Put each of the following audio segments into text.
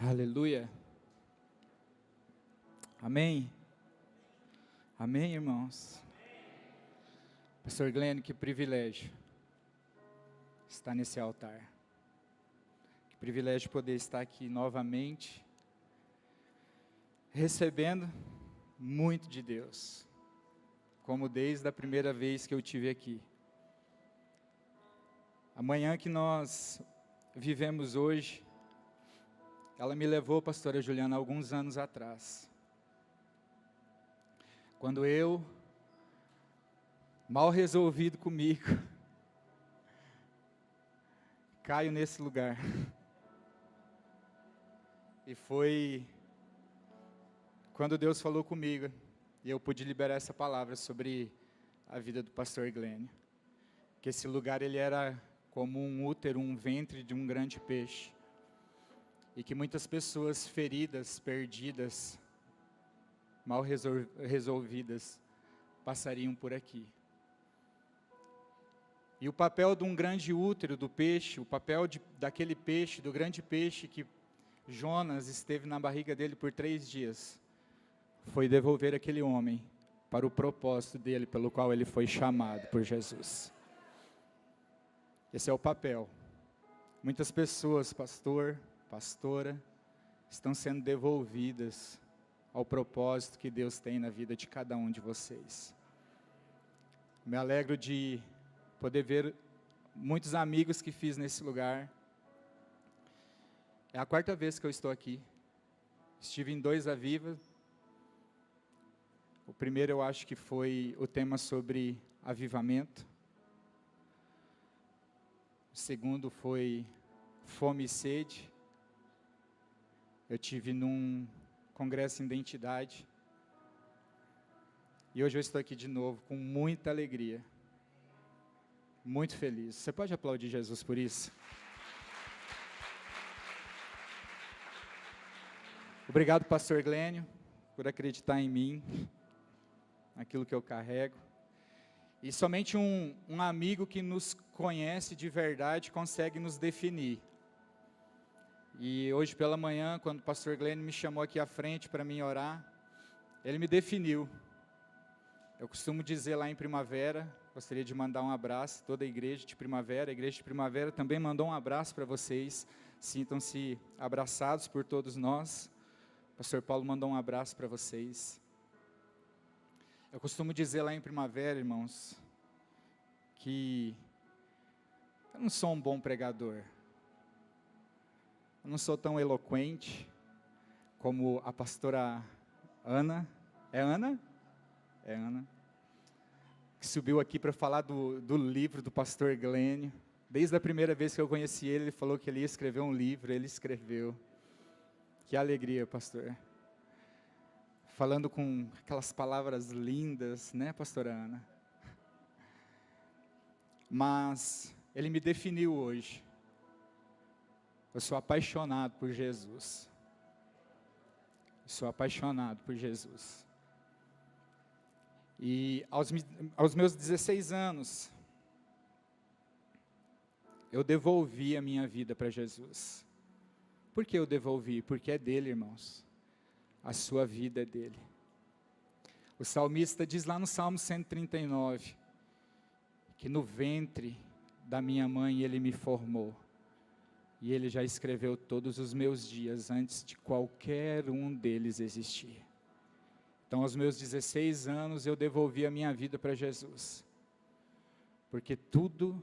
Aleluia. Amém. Amém, irmãos. Pastor Glenn, que privilégio estar nesse altar. Que privilégio poder estar aqui novamente, recebendo muito de Deus, como desde a primeira vez que eu estive aqui. A manhã que nós vivemos hoje, ela me levou, pastora Juliana, alguns anos atrás. Quando eu, mal resolvido comigo, caio nesse lugar. E foi quando Deus falou comigo, e eu pude liberar essa palavra sobre a vida do pastor Glenn. Que esse lugar ele era como um útero, um ventre de um grande peixe. E que muitas pessoas feridas, perdidas, mal resolvidas, passariam por aqui. E o papel de um grande útero do peixe, o papel daquele peixe, do grande peixe que Jonas esteve na barriga dele por 3 dias, foi devolver aquele homem para o propósito dele, pelo qual ele foi chamado por Jesus. Esse é o papel. Muitas pessoas, pastor, pastora, estão sendo devolvidas ao propósito que Deus tem na vida de cada um de vocês. Me alegro de poder ver muitos amigos que fiz nesse lugar. É a 4ª vez que eu estou aqui. Estive em 2 Aviva. O primeiro eu acho que foi o tema sobre avivamento. O segundo foi fome e sede. Eu tive num congresso em identidade. E hoje eu estou aqui de novo com muita alegria. Muito feliz. Você pode aplaudir Jesus por isso? Obrigado, pastor Glênio, por acreditar em mim, naquilo que eu carrego. E somente um amigo que nos conhece de verdade consegue nos definir. E hoje pela manhã, quando o pastor Glênio me chamou aqui à frente para mim orar, ele me definiu. Eu costumo dizer lá em Primavera, gostaria de mandar um abraço, toda a igreja de Primavera. A igreja de Primavera também mandou um abraço para vocês. Sintam-se abraçados por todos nós. O pastor Paulo mandou um abraço para vocês. Eu costumo dizer lá em Primavera, irmãos, que eu não sou um bom pregador. Eu não sou tão eloquente como a pastora Ana. É Ana? É Ana. Que subiu aqui para falar do livro do pastor Glênio. Desde a primeira vez que eu conheci ele, ele falou que ele ia escrever um livro, ele escreveu. Que alegria, pastor. Falando com aquelas palavras lindas, né, pastora Ana? Mas ele me definiu hoje. Eu sou apaixonado por Jesus. Eu sou apaixonado por Jesus. E aos meus 16 anos, eu devolvi a minha vida para Jesus. Por que eu devolvi? Porque é dele, irmãos. A sua vida é dele. O salmista diz lá no Salmo 139, que no ventre da minha mãe ele me formou. E ele já escreveu todos os meus dias antes de qualquer um deles existir. Então, aos meus 16 anos, eu devolvi a minha vida para Jesus. Porque tudo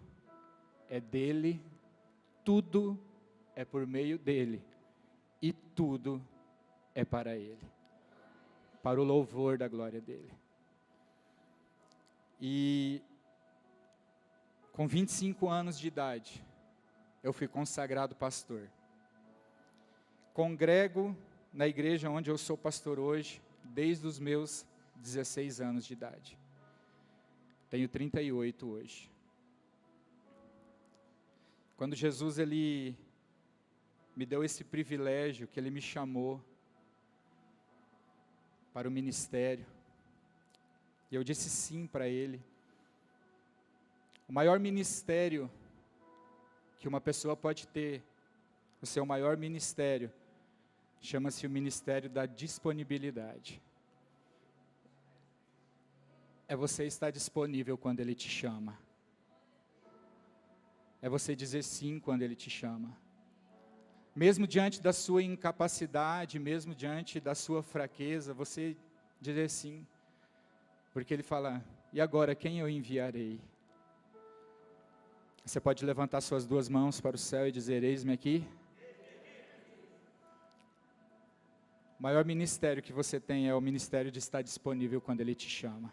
é dele, tudo é por meio dele, e tudo é para ele, para o louvor da glória dele. E com 25 anos de idade, eu fui consagrado pastor. Congrego na igreja onde eu sou pastor hoje, desde os meus 16 anos de idade. Tenho 38 hoje. Quando Jesus ele me deu esse privilégio, que ele me chamou para o ministério, e eu disse sim para ele. O maior ministério que uma pessoa pode ter, o seu maior ministério, chama-se o ministério da disponibilidade. É você estar disponível quando Ele te chama. É você dizer sim quando Ele te chama. Mesmo diante da sua incapacidade, mesmo diante da sua fraqueza, você dizer sim. Porque Ele fala, e agora quem eu enviarei? Você pode levantar suas duas mãos para o céu e dizer, eis-me aqui. O maior ministério que você tem é o ministério de estar disponível quando Ele te chama.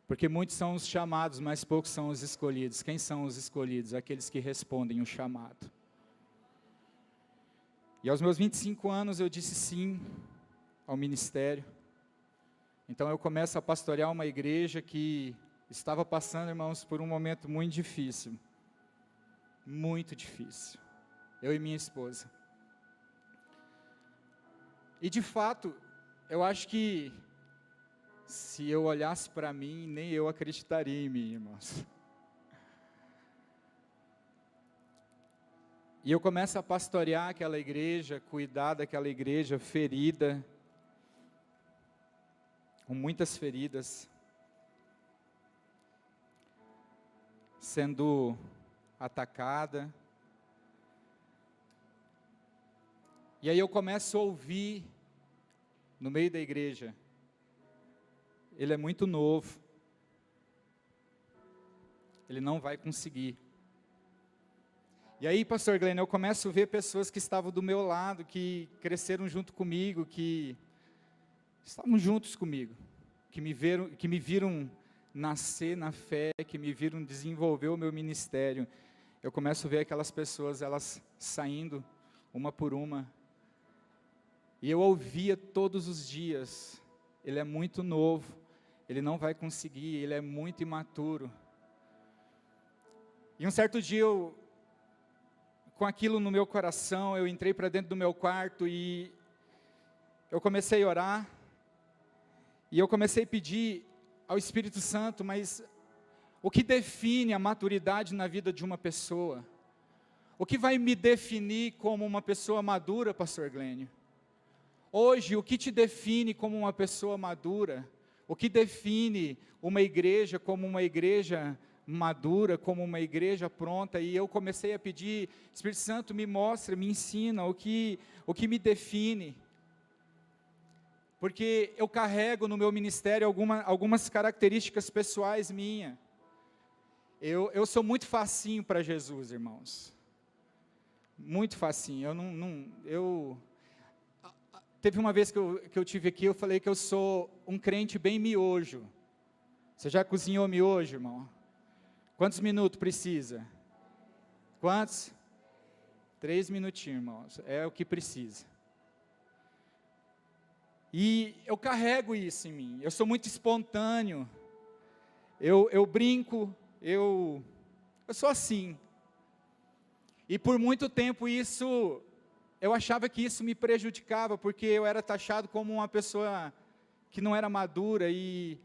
Porque muitos são os chamados, mas poucos são os escolhidos. Quem são os escolhidos? Aqueles que respondem o chamado. E aos meus 25 anos eu disse sim ao ministério. Então eu começo a pastorear uma igreja que estava passando, irmãos, por um momento muito difícil. Muito difícil. Eu e minha esposa. E de fato, eu acho que se eu olhasse para mim, nem eu acreditaria em mim, irmãos. E eu começo a pastorear aquela igreja, cuidar daquela igreja ferida, com muitas feridas, sendo atacada. E aí eu começo a ouvir, no meio da igreja, ele é muito novo, ele não vai conseguir. E aí, pastor Glenn, eu começo a ver pessoas que estavam do meu lado, que cresceram junto comigo, que estavam juntos comigo, que me viram nascer na fé, que me viram desenvolver o meu ministério. Eu começo a ver aquelas pessoas, elas saindo, uma por uma. E eu ouvia todos os dias, ele é muito novo, ele não vai conseguir, ele é muito imaturo. E um certo dia com aquilo no meu coração, eu entrei para dentro do meu quarto e eu comecei a orar, e eu comecei a pedir ao Espírito Santo, mas o que define a maturidade na vida de uma pessoa? O que vai me definir como uma pessoa madura, pastor Glênio? Hoje, o que te define como uma pessoa madura? O que define uma igreja como uma igreja madura, como uma igreja pronta? E eu comecei a pedir, Espírito Santo, me mostra, me ensina o que me define. Porque eu carrego no meu ministério algumas características pessoais minhas. Eu sou muito facinho para Jesus, irmãos. Muito facinho. Teve uma vez que eu tive aqui, eu falei que eu sou um crente bem miojo. Você já cozinhou miojo, irmão? Quantos minutos precisa? Quantos? 3 minutinhos, irmãos. É o que precisa. E eu carrego isso em mim. Eu sou muito espontâneo. Eu brinco. Eu sou assim. E por muito tempo eu achava que isso me prejudicava, porque eu era taxado como uma pessoa que não era madura. E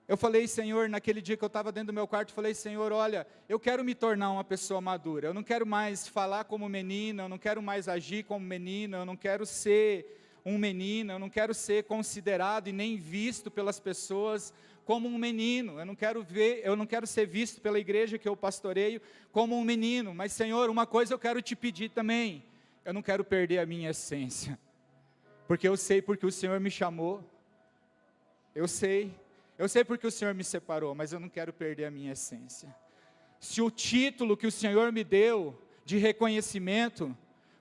eu falei, Senhor, naquele dia que eu estava dentro do meu quarto, eu falei, Senhor, olha, eu quero me tornar uma pessoa madura. Eu não quero mais falar como menina, eu não quero mais agir como menina, eu não quero ser um menino, eu não quero ser considerado e nem visto pelas pessoas como um menino. Eu não quero ser visto pela igreja que eu pastoreio como um menino. Mas, Senhor, uma coisa eu quero te pedir também. Eu não quero perder a minha essência. Porque eu sei porque o Senhor me chamou. Eu sei porque o Senhor me separou, mas eu não quero perder a minha essência. Se o título que o Senhor me deu de reconhecimento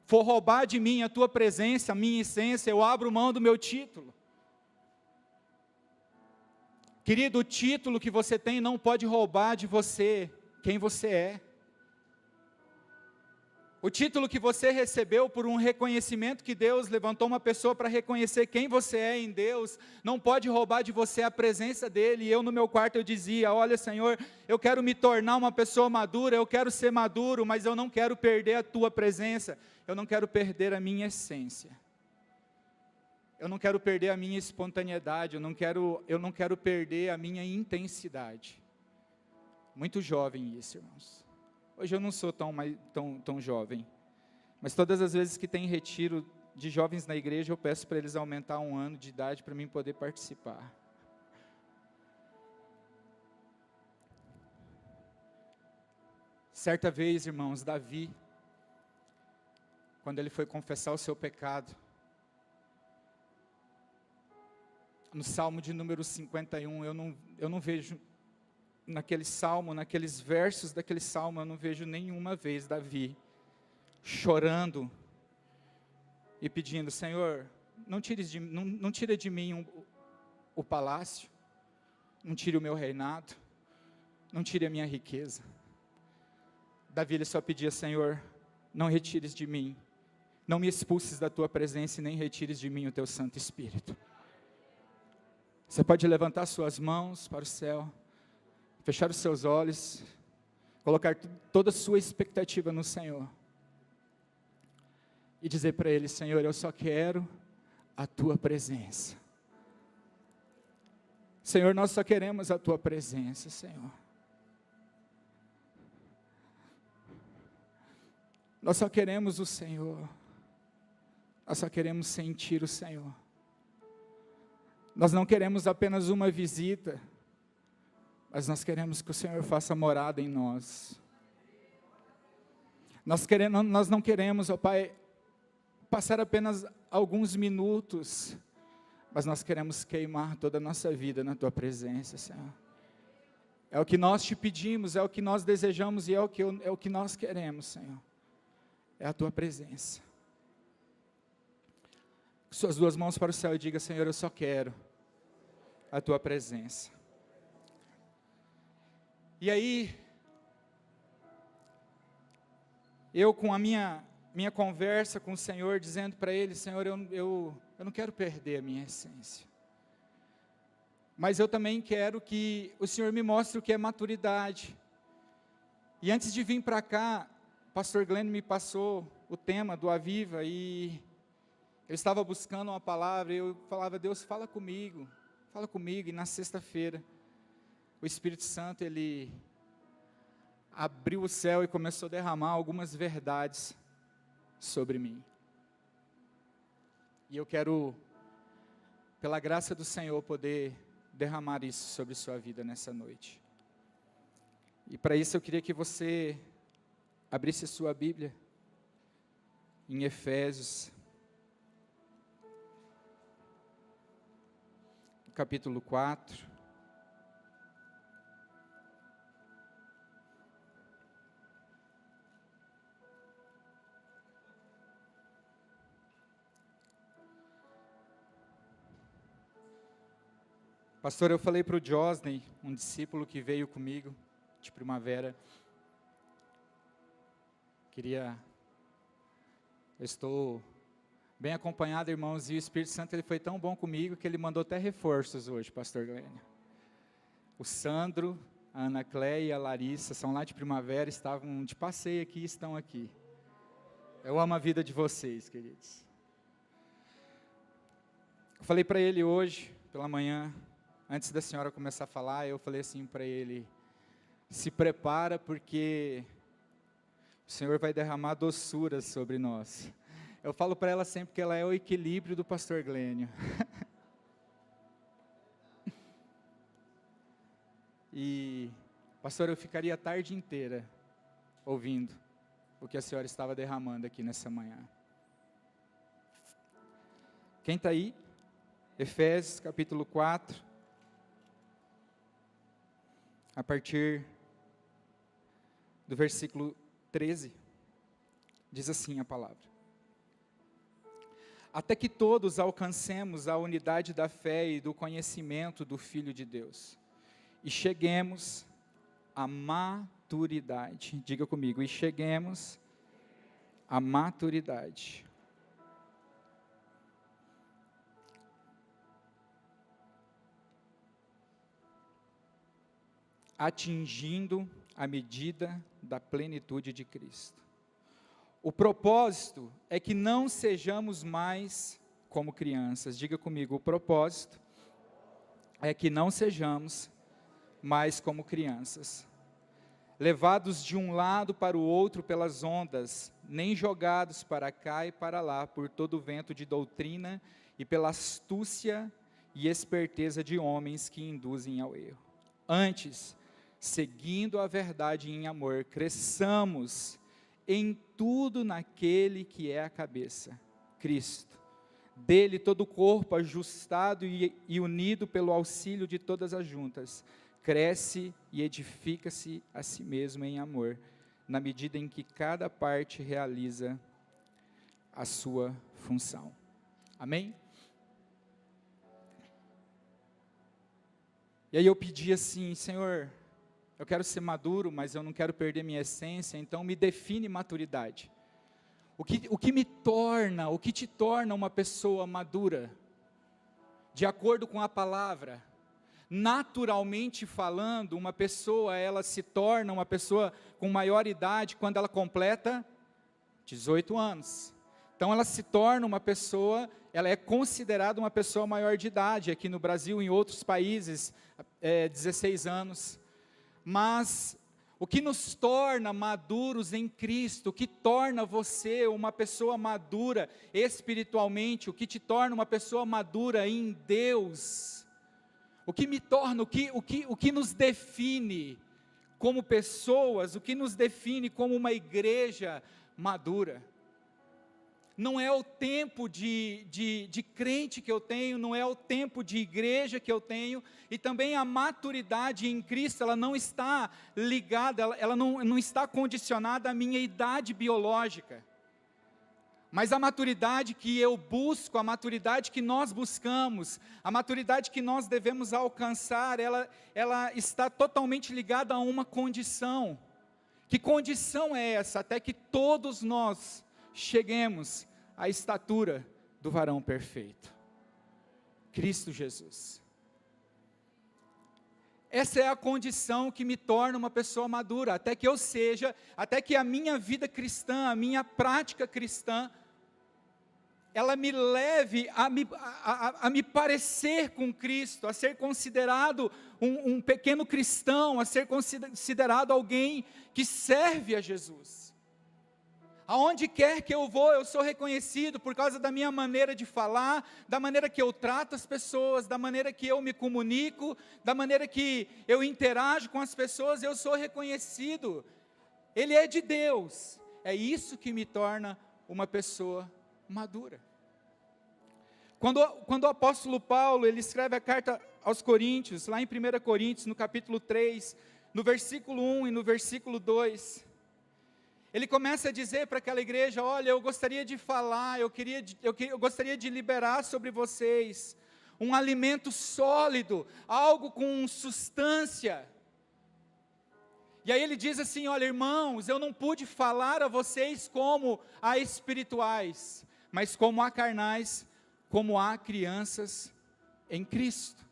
for roubar de mim a tua presença, a minha essência, eu abro mão do meu título. Querido, o título que você tem não pode roubar de você quem você é. O título que você recebeu por um reconhecimento que Deus levantou uma pessoa para reconhecer quem você é em Deus, não pode roubar de você a presença dEle. E eu no meu quarto eu dizia, olha Senhor, eu quero me tornar uma pessoa madura, eu quero ser maduro, mas eu não quero perder a tua presença, eu não quero perder a minha essência. Eu não quero perder a minha espontaneidade, eu não quero perder a minha intensidade. Muito jovem isso, irmãos. Hoje eu não sou tão jovem, Mas todas as vezes que tem retiro de jovens na igreja, eu peço para eles aumentar 1 ano de idade para mim poder participar. Certa vez, irmãos, Davi, quando ele foi confessar o seu pecado, no Salmo de número 51, eu não vejo, naquele Salmo, naqueles versos daquele Salmo, eu não vejo nenhuma vez Davi chorando e pedindo: Senhor, não tire de mim o palácio, não tire o meu reinado, não tire a minha riqueza. Davi, ele só pedia: Senhor, não retires de mim, não me expulses da tua presença e nem retires de mim o teu Santo Espírito. Você pode levantar suas mãos para o céu, fechar os seus olhos, colocar toda a sua expectativa no Senhor e dizer para Ele: Senhor, eu só quero a tua presença. Senhor, nós só queremos a tua presença, Senhor. Nós só queremos o Senhor. Nós só queremos sentir o Senhor. Nós não queremos apenas uma visita, mas nós queremos que o Senhor faça morada em nós. Nós não queremos, ó Pai, passar apenas alguns minutos, mas nós queremos queimar toda a nossa vida na tua presença, Senhor. É o que nós te pedimos, é o que nós desejamos e é o que nós queremos, Senhor. É a tua presença. Suas duas mãos para o céu e diga: Senhor, eu só quero a tua presença. E aí, eu com a minha conversa com o Senhor, dizendo para Ele: Senhor, eu não quero perder a minha essência, mas eu também quero que o Senhor me mostre o que é maturidade. E antes de vir para cá, pastor Glenn me passou o tema do Aviva, e eu estava buscando uma palavra, e eu falava: Deus, fala comigo, e na sexta-feira, o Espírito Santo, Ele abriu o céu e começou a derramar algumas verdades sobre mim, e eu quero, pela graça do Senhor, poder derramar isso sobre sua vida nessa noite. E para isso eu queria que você abrisse a sua Bíblia em Efésios, capítulo 4. Pastor, eu falei para o Josney, um discípulo que veio comigo de Primavera, eu estou bem acompanhado, irmãos, e o Espírito Santo, ele foi tão bom comigo, que ele mandou até reforços hoje, pastor Glênio. O Sandro, a Ana Cléia e a Larissa, são lá de Primavera, estavam de passeio aqui e estão aqui. Eu amo a vida de vocês, queridos. Eu falei para ele hoje, pela manhã, antes da senhora começar a falar, eu falei assim para ele: se prepara, porque o Senhor vai derramar doçuras sobre nós. Eu falo para ela sempre que ela é o equilíbrio do pastor Glênio. E, pastor, eu ficaria a tarde inteira ouvindo o que a senhora estava derramando aqui nessa manhã. Quem está aí? Efésios capítulo 4, a partir do versículo 13, diz assim a palavra: até que todos alcancemos a unidade da fé e do conhecimento do Filho de Deus, e cheguemos à maturidade. Diga comigo: e cheguemos à maturidade. Atingindo a medida da plenitude de Cristo. O propósito é que não sejamos mais como crianças. Diga comigo: o propósito é que não sejamos mais como crianças, levados de um lado para o outro pelas ondas nem jogados para cá e para lá por todo vento de doutrina e pela astúcia e esperteza de homens que induzem ao erro. Antes, seguindo a verdade em amor, cresçamos em tudo naquele que é a cabeça, Cristo. Dele todo o corpo, ajustado e unido pelo auxílio de todas as juntas, cresce e edifica-se a si mesmo em amor, na medida em que cada parte realiza a sua função. Amém? E aí eu pedi assim: Senhor, eu quero ser maduro, mas eu não quero perder minha essência, então me define maturidade. O que te torna uma pessoa madura? De acordo com a palavra, naturalmente falando, uma pessoa, ela se torna uma pessoa com maior idade quando ela completa 18 anos. Então ela se torna uma pessoa, ela é considerada uma pessoa maior de idade. Aqui no Brasil, em outros países, 16 anos. Mas o que nos torna maduros em Cristo, o que torna você uma pessoa madura espiritualmente, o que te torna uma pessoa madura em Deus, o que me torna, o que nos define como pessoas, o que nos define como uma igreja madura, não é o tempo de crente que eu tenho, não é o tempo de igreja que eu tenho, e também a maturidade em Cristo, ela não está ligada, ela não está condicionada à minha idade biológica, mas a maturidade que eu busco, a maturidade que nós buscamos, a maturidade que nós devemos alcançar, ela está totalmente ligada a uma condição. Que condição é essa? Até que todos nós cheguemos à estatura do varão perfeito, Cristo Jesus. Essa é a condição que me torna uma pessoa madura, até que a minha vida cristã, a minha prática cristã, ela me leve a me parecer com Cristo, a ser considerado um pequeno cristão, a ser considerado alguém que serve a Jesus. Aonde quer que eu vou, eu sou reconhecido por causa da minha maneira de falar, da maneira que eu trato as pessoas, da maneira que eu me comunico, da maneira que eu interajo com as pessoas, eu sou reconhecido. Ele é de Deus. É isso que me torna uma pessoa madura. Quando o apóstolo Paulo, ele escreve a carta aos Coríntios, lá em 1 Coríntios, no capítulo 3, no versículo 1 e no versículo 2, ele começa a dizer para aquela igreja: olha, eu gostaria de falar, eu gostaria de liberar sobre vocês um alimento sólido, algo com substância. E aí ele diz assim: olha, irmãos, eu não pude falar a vocês como a espirituais, mas como a carnais, como a crianças em Cristo.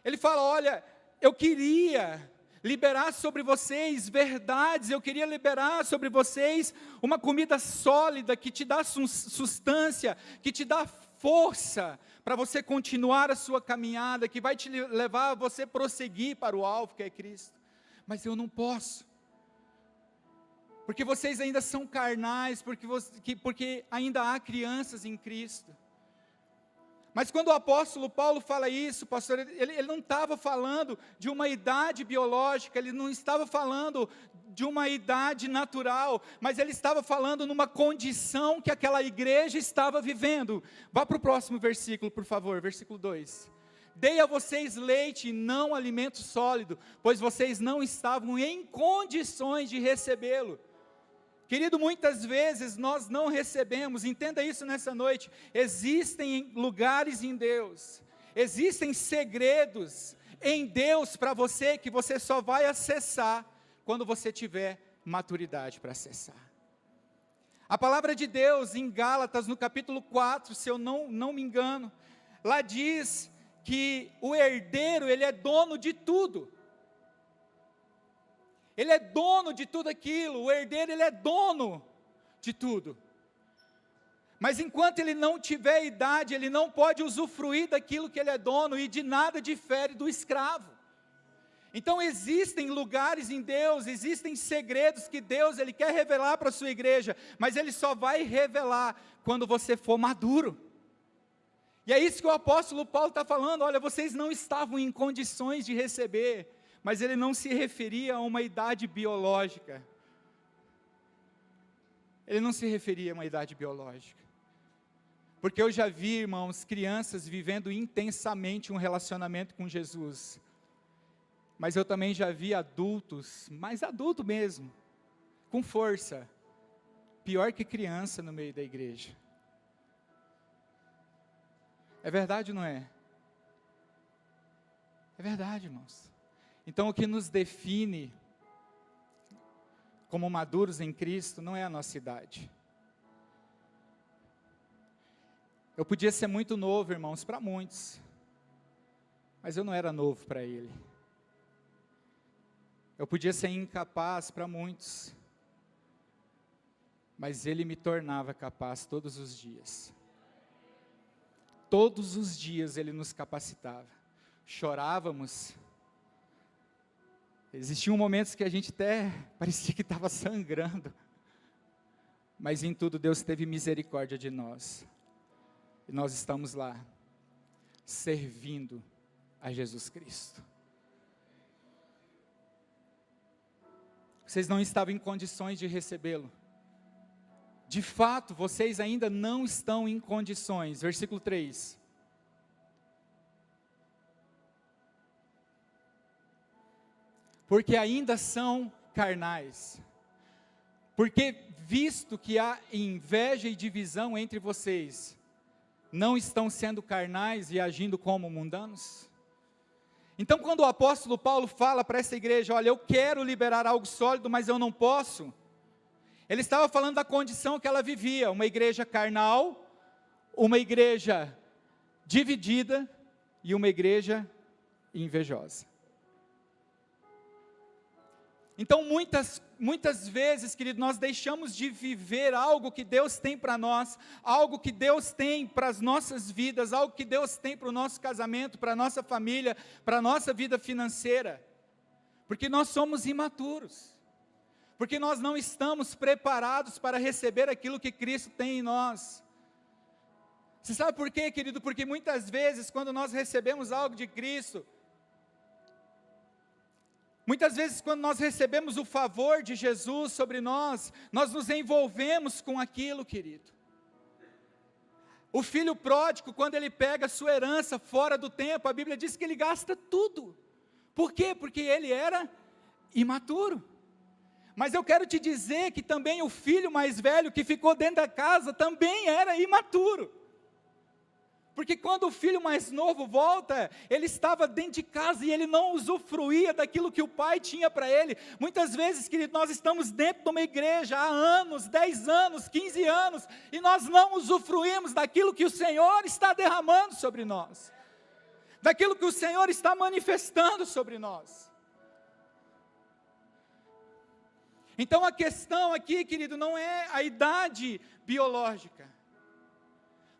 Ele fala: olha, eu queria liberar sobre vocês verdades, eu queria liberar sobre vocês uma comida sólida, que te dá substância, que te dá força, para você continuar a sua caminhada, que vai te levar a você prosseguir para o alvo que é Cristo. Mas eu não posso, porque vocês ainda são carnais, porque ainda há crianças em Cristo. Mas quando o apóstolo Paulo fala isso, pastor, ele não estava falando de uma idade biológica, ele não estava falando de uma idade natural, mas ele estava falando numa condição que aquela igreja estava vivendo. Vá para o próximo versículo, por favor, versículo 2. Dei a vocês leite e não alimento sólido, pois vocês não estavam em condições de recebê-lo. Querido, muitas vezes nós não recebemos, entenda isso nessa noite, existem lugares em Deus, existem segredos em Deus para você, que você só vai acessar quando você tiver maturidade para acessar. A palavra de Deus em Gálatas, no capítulo 4, se eu não me engano, lá diz que o herdeiro, ele é dono de tudo. Ele é dono de tudo aquilo, o herdeiro, ele é dono de tudo. Mas enquanto ele não tiver idade, ele não pode usufruir daquilo que ele é dono, e de nada difere do escravo. Então existem lugares em Deus, existem segredos que Deus Ele quer revelar para a sua igreja, mas Ele só vai revelar quando você for maduro. E é isso que o apóstolo Paulo está falando, olha, vocês não estavam em condições de receber, mas ele não se referia a uma idade biológica. Ele não se referia a uma idade biológica. Porque eu já vi, irmãos, crianças vivendo intensamente um relacionamento com Jesus. Mas eu também já vi adultos, mais adulto mesmo, com força, pior que criança no meio da igreja. É verdade ou não é? É verdade, irmãos. Então o que nos define como maduros em Cristo não é a nossa idade. Eu podia ser muito novo, irmãos, para muitos, mas eu não era novo para Ele. Eu podia ser incapaz para muitos, mas Ele me tornava capaz todos os dias. Todos os dias Ele nos capacitava. Chorávamos. Existiam momentos que a gente até parecia que estava sangrando. Mas em tudo Deus teve misericórdia de nós. E nós estamos lá, servindo a Jesus Cristo. Vocês não estavam em condições de recebê-lo. De fato, vocês ainda não estão em condições. Versículo 3. Porque ainda são carnais. Porque visto que há inveja e divisão entre vocês, não estão sendo carnais e agindo como mundanos? Então quando o apóstolo Paulo fala para essa igreja, olha, eu quero liberar algo sólido, mas eu não posso, ele estava falando da condição que ela vivia, uma igreja carnal, uma igreja dividida e uma igreja invejosa. Então muitas vezes, querido, nós deixamos de viver algo que Deus tem para nós, algo que Deus tem para as nossas vidas, algo que Deus tem para o nosso casamento, para a nossa família, para a nossa vida financeira, porque nós somos imaturos, porque nós não estamos preparados para receber aquilo que Cristo tem em nós. Você sabe por quê, querido? Porque muitas vezes quando nós recebemos algo de Cristo, muitas vezes quando nós recebemos o favor de Jesus sobre nós, nós nos envolvemos com aquilo, querido. O filho pródigo, quando ele pega a sua herança fora do tempo, a Bíblia diz que ele gasta tudo. Por quê? Porque ele era imaturo. Mas eu quero te dizer que também o filho mais velho que ficou dentro da casa também era imaturo. Porque quando o filho mais novo volta, ele estava dentro de casa e ele não usufruía daquilo que o pai tinha para ele. Muitas vezes, querido, nós estamos dentro de uma igreja há anos, 10 anos, 15 anos, e nós não usufruímos daquilo que o Senhor está derramando sobre nós, daquilo que o Senhor está manifestando sobre nós. Então a questão aqui, querido, não é a idade biológica.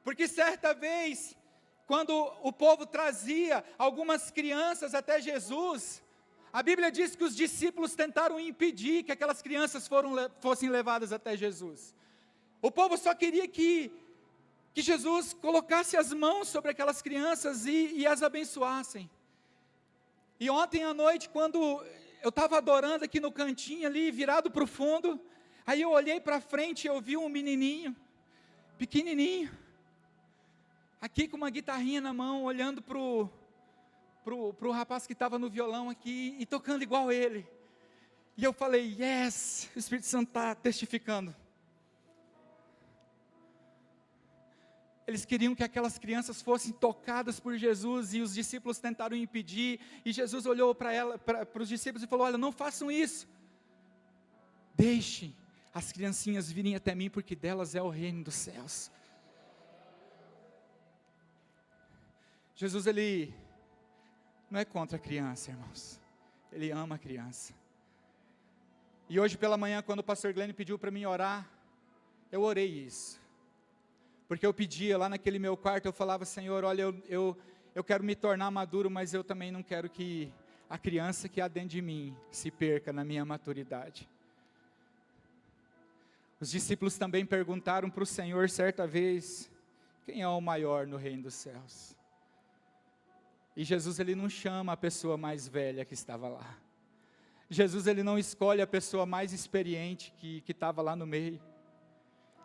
Porque certa vez, quando o povo trazia algumas crianças até Jesus, a Bíblia diz que os discípulos tentaram impedir que aquelas crianças fossem levadas até Jesus. O povo só queria que Jesus colocasse as mãos sobre aquelas crianças e as abençoassem. E ontem à noite, quando eu estava adorando aqui no cantinho ali, virado para o fundo, aí eu olhei para frente e eu vi um menininho, pequenininho, aqui com uma guitarrinha na mão, olhando pro rapaz que estava no violão aqui, e tocando igual ele. E eu falei, yes, o Espírito Santo está testificando. Eles queriam que aquelas crianças fossem tocadas por Jesus, e os discípulos tentaram impedir, e Jesus olhou para os discípulos e falou, olha, não façam isso. Deixem as criancinhas virem até mim, porque delas é o reino dos céus. Jesus, ele não é contra a criança, irmãos. Ele ama a criança. E hoje pela manhã, quando o pastor Glenn pediu para mim orar, eu orei isso. Porque eu pedia lá naquele meu quarto, eu falava, Senhor, olha, eu quero me tornar maduro, mas eu também não quero que a criança que há dentro de mim se perca na minha maturidade. Os discípulos também perguntaram para o Senhor certa vez, quem é o maior no reino dos céus? E Jesus, ele não chama a pessoa mais velha que estava lá. Jesus, ele não escolhe a pessoa mais experiente que estava lá no meio.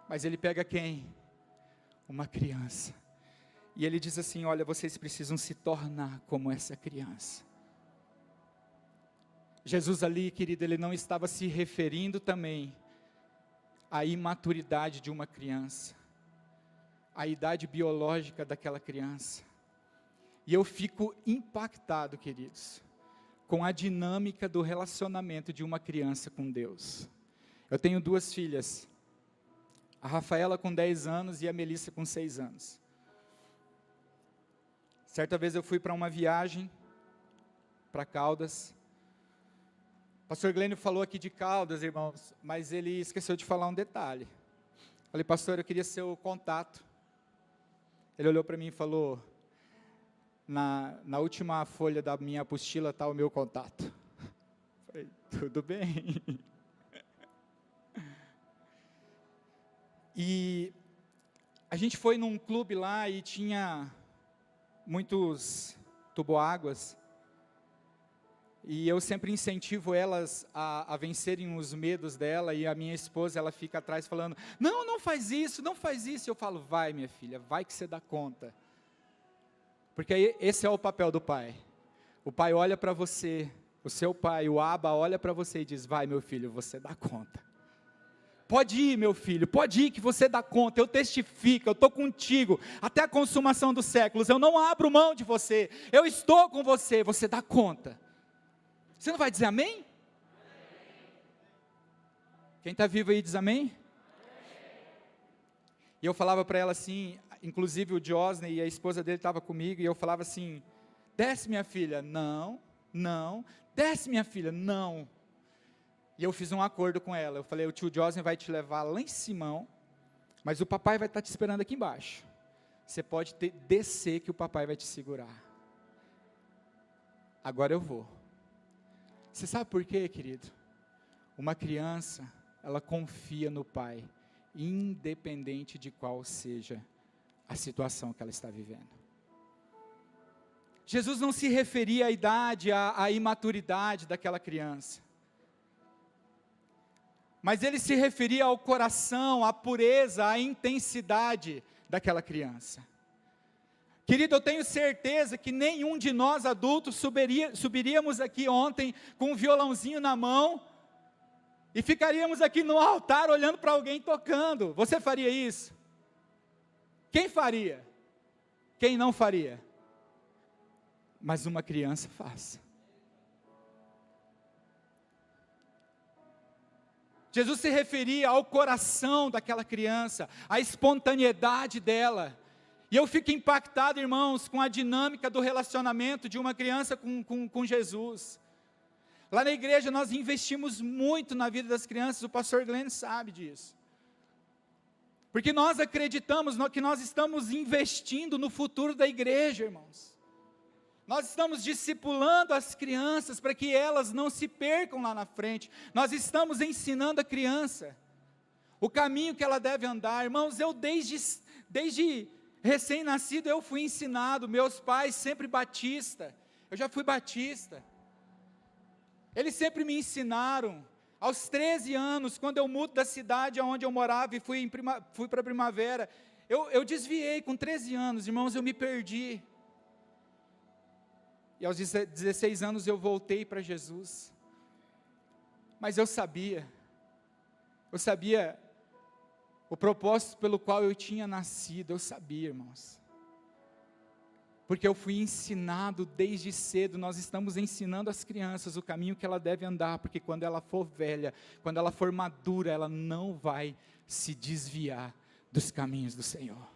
Mas ele pega quem? Uma criança. E ele diz assim, olha, vocês precisam se tornar como essa criança. Jesus ali, querido, ele não estava se referindo também à imaturidade de uma criança, à idade biológica daquela criança. E eu fico impactado, queridos, com a dinâmica do relacionamento de uma criança com Deus. Eu tenho 2 filhas, a Rafaela com 10 anos e a Melissa com 6 anos. Certa vez eu fui para uma viagem, para Caldas. O pastor Glênio falou aqui de Caldas, irmãos, mas ele esqueceu de falar um detalhe. Falei, pastor, eu queria seu contato. Ele olhou para mim e falou, na última folha da minha apostila está o meu contato. Falei, tudo bem. E a gente foi num clube lá e tinha muitos tuboáguas. E eu sempre incentivo elas a vencerem os medos dela, e a minha esposa, ela fica atrás falando, não faz isso, não faz isso. Eu falo, vai minha filha, vai que você dá conta. Porque esse é o papel do pai. O pai olha para você, o seu pai, o Abba olha para você e diz, vai meu filho, você dá conta. Pode ir meu filho, pode ir que você dá conta, eu testifico, eu estou contigo, até a consumação dos séculos, eu não abro mão de você, eu estou com você, você dá conta. Você não vai dizer amém? Quem está vivo aí diz amém? E eu falava para ela assim, inclusive o Josney e a esposa dele estavam comigo, e eu falava assim, desce minha filha, não, desce minha filha, não. E eu fiz um acordo com ela, eu falei, o tio Josney vai te levar lá em Simão, mas o papai vai estar te esperando aqui embaixo. Você pode descer que o papai vai te segurar. Agora eu vou. Você sabe por quê, querido? Uma criança, ela confia no pai, independente de qual seja a situação que ela está vivendo. Jesus não se referia à idade, à imaturidade daquela criança. Mas ele se referia ao coração, à pureza, à intensidade daquela criança. Querido, eu tenho certeza que nenhum de nós adultos subiríamos aqui ontem com um violãozinho na mão e ficaríamos aqui no altar olhando para alguém tocando. Você faria isso? Quem faria? Quem não faria? Mas uma criança faz. Jesus se referia ao coração daquela criança, à espontaneidade dela. E eu fico impactado, irmãos, com a dinâmica do relacionamento de uma criança com Jesus. Lá na igreja nós investimos muito na vida das crianças, o pastor Glenn sabe disso. Porque nós acreditamos que nós estamos investindo no futuro da igreja, irmãos. Nós estamos discipulando as crianças para que elas não se percam lá na frente. Nós estamos ensinando a criança o caminho que ela deve andar. Irmãos, eu desde recém-nascido eu fui ensinado, meus pais sempre batista, eu já fui batista. Eles sempre me ensinaram. Aos 13 anos, quando eu mudo da cidade onde eu morava e fui para Primavera, eu desviei com 13 anos, irmãos, eu me perdi. E aos 16 anos eu voltei para Jesus. Mas eu sabia o propósito pelo qual eu tinha nascido, eu sabia, irmãos. Porque eu fui ensinado desde cedo, nós estamos ensinando as crianças o caminho que ela deve andar, porque quando ela for velha, quando ela for madura, ela não vai se desviar dos caminhos do Senhor.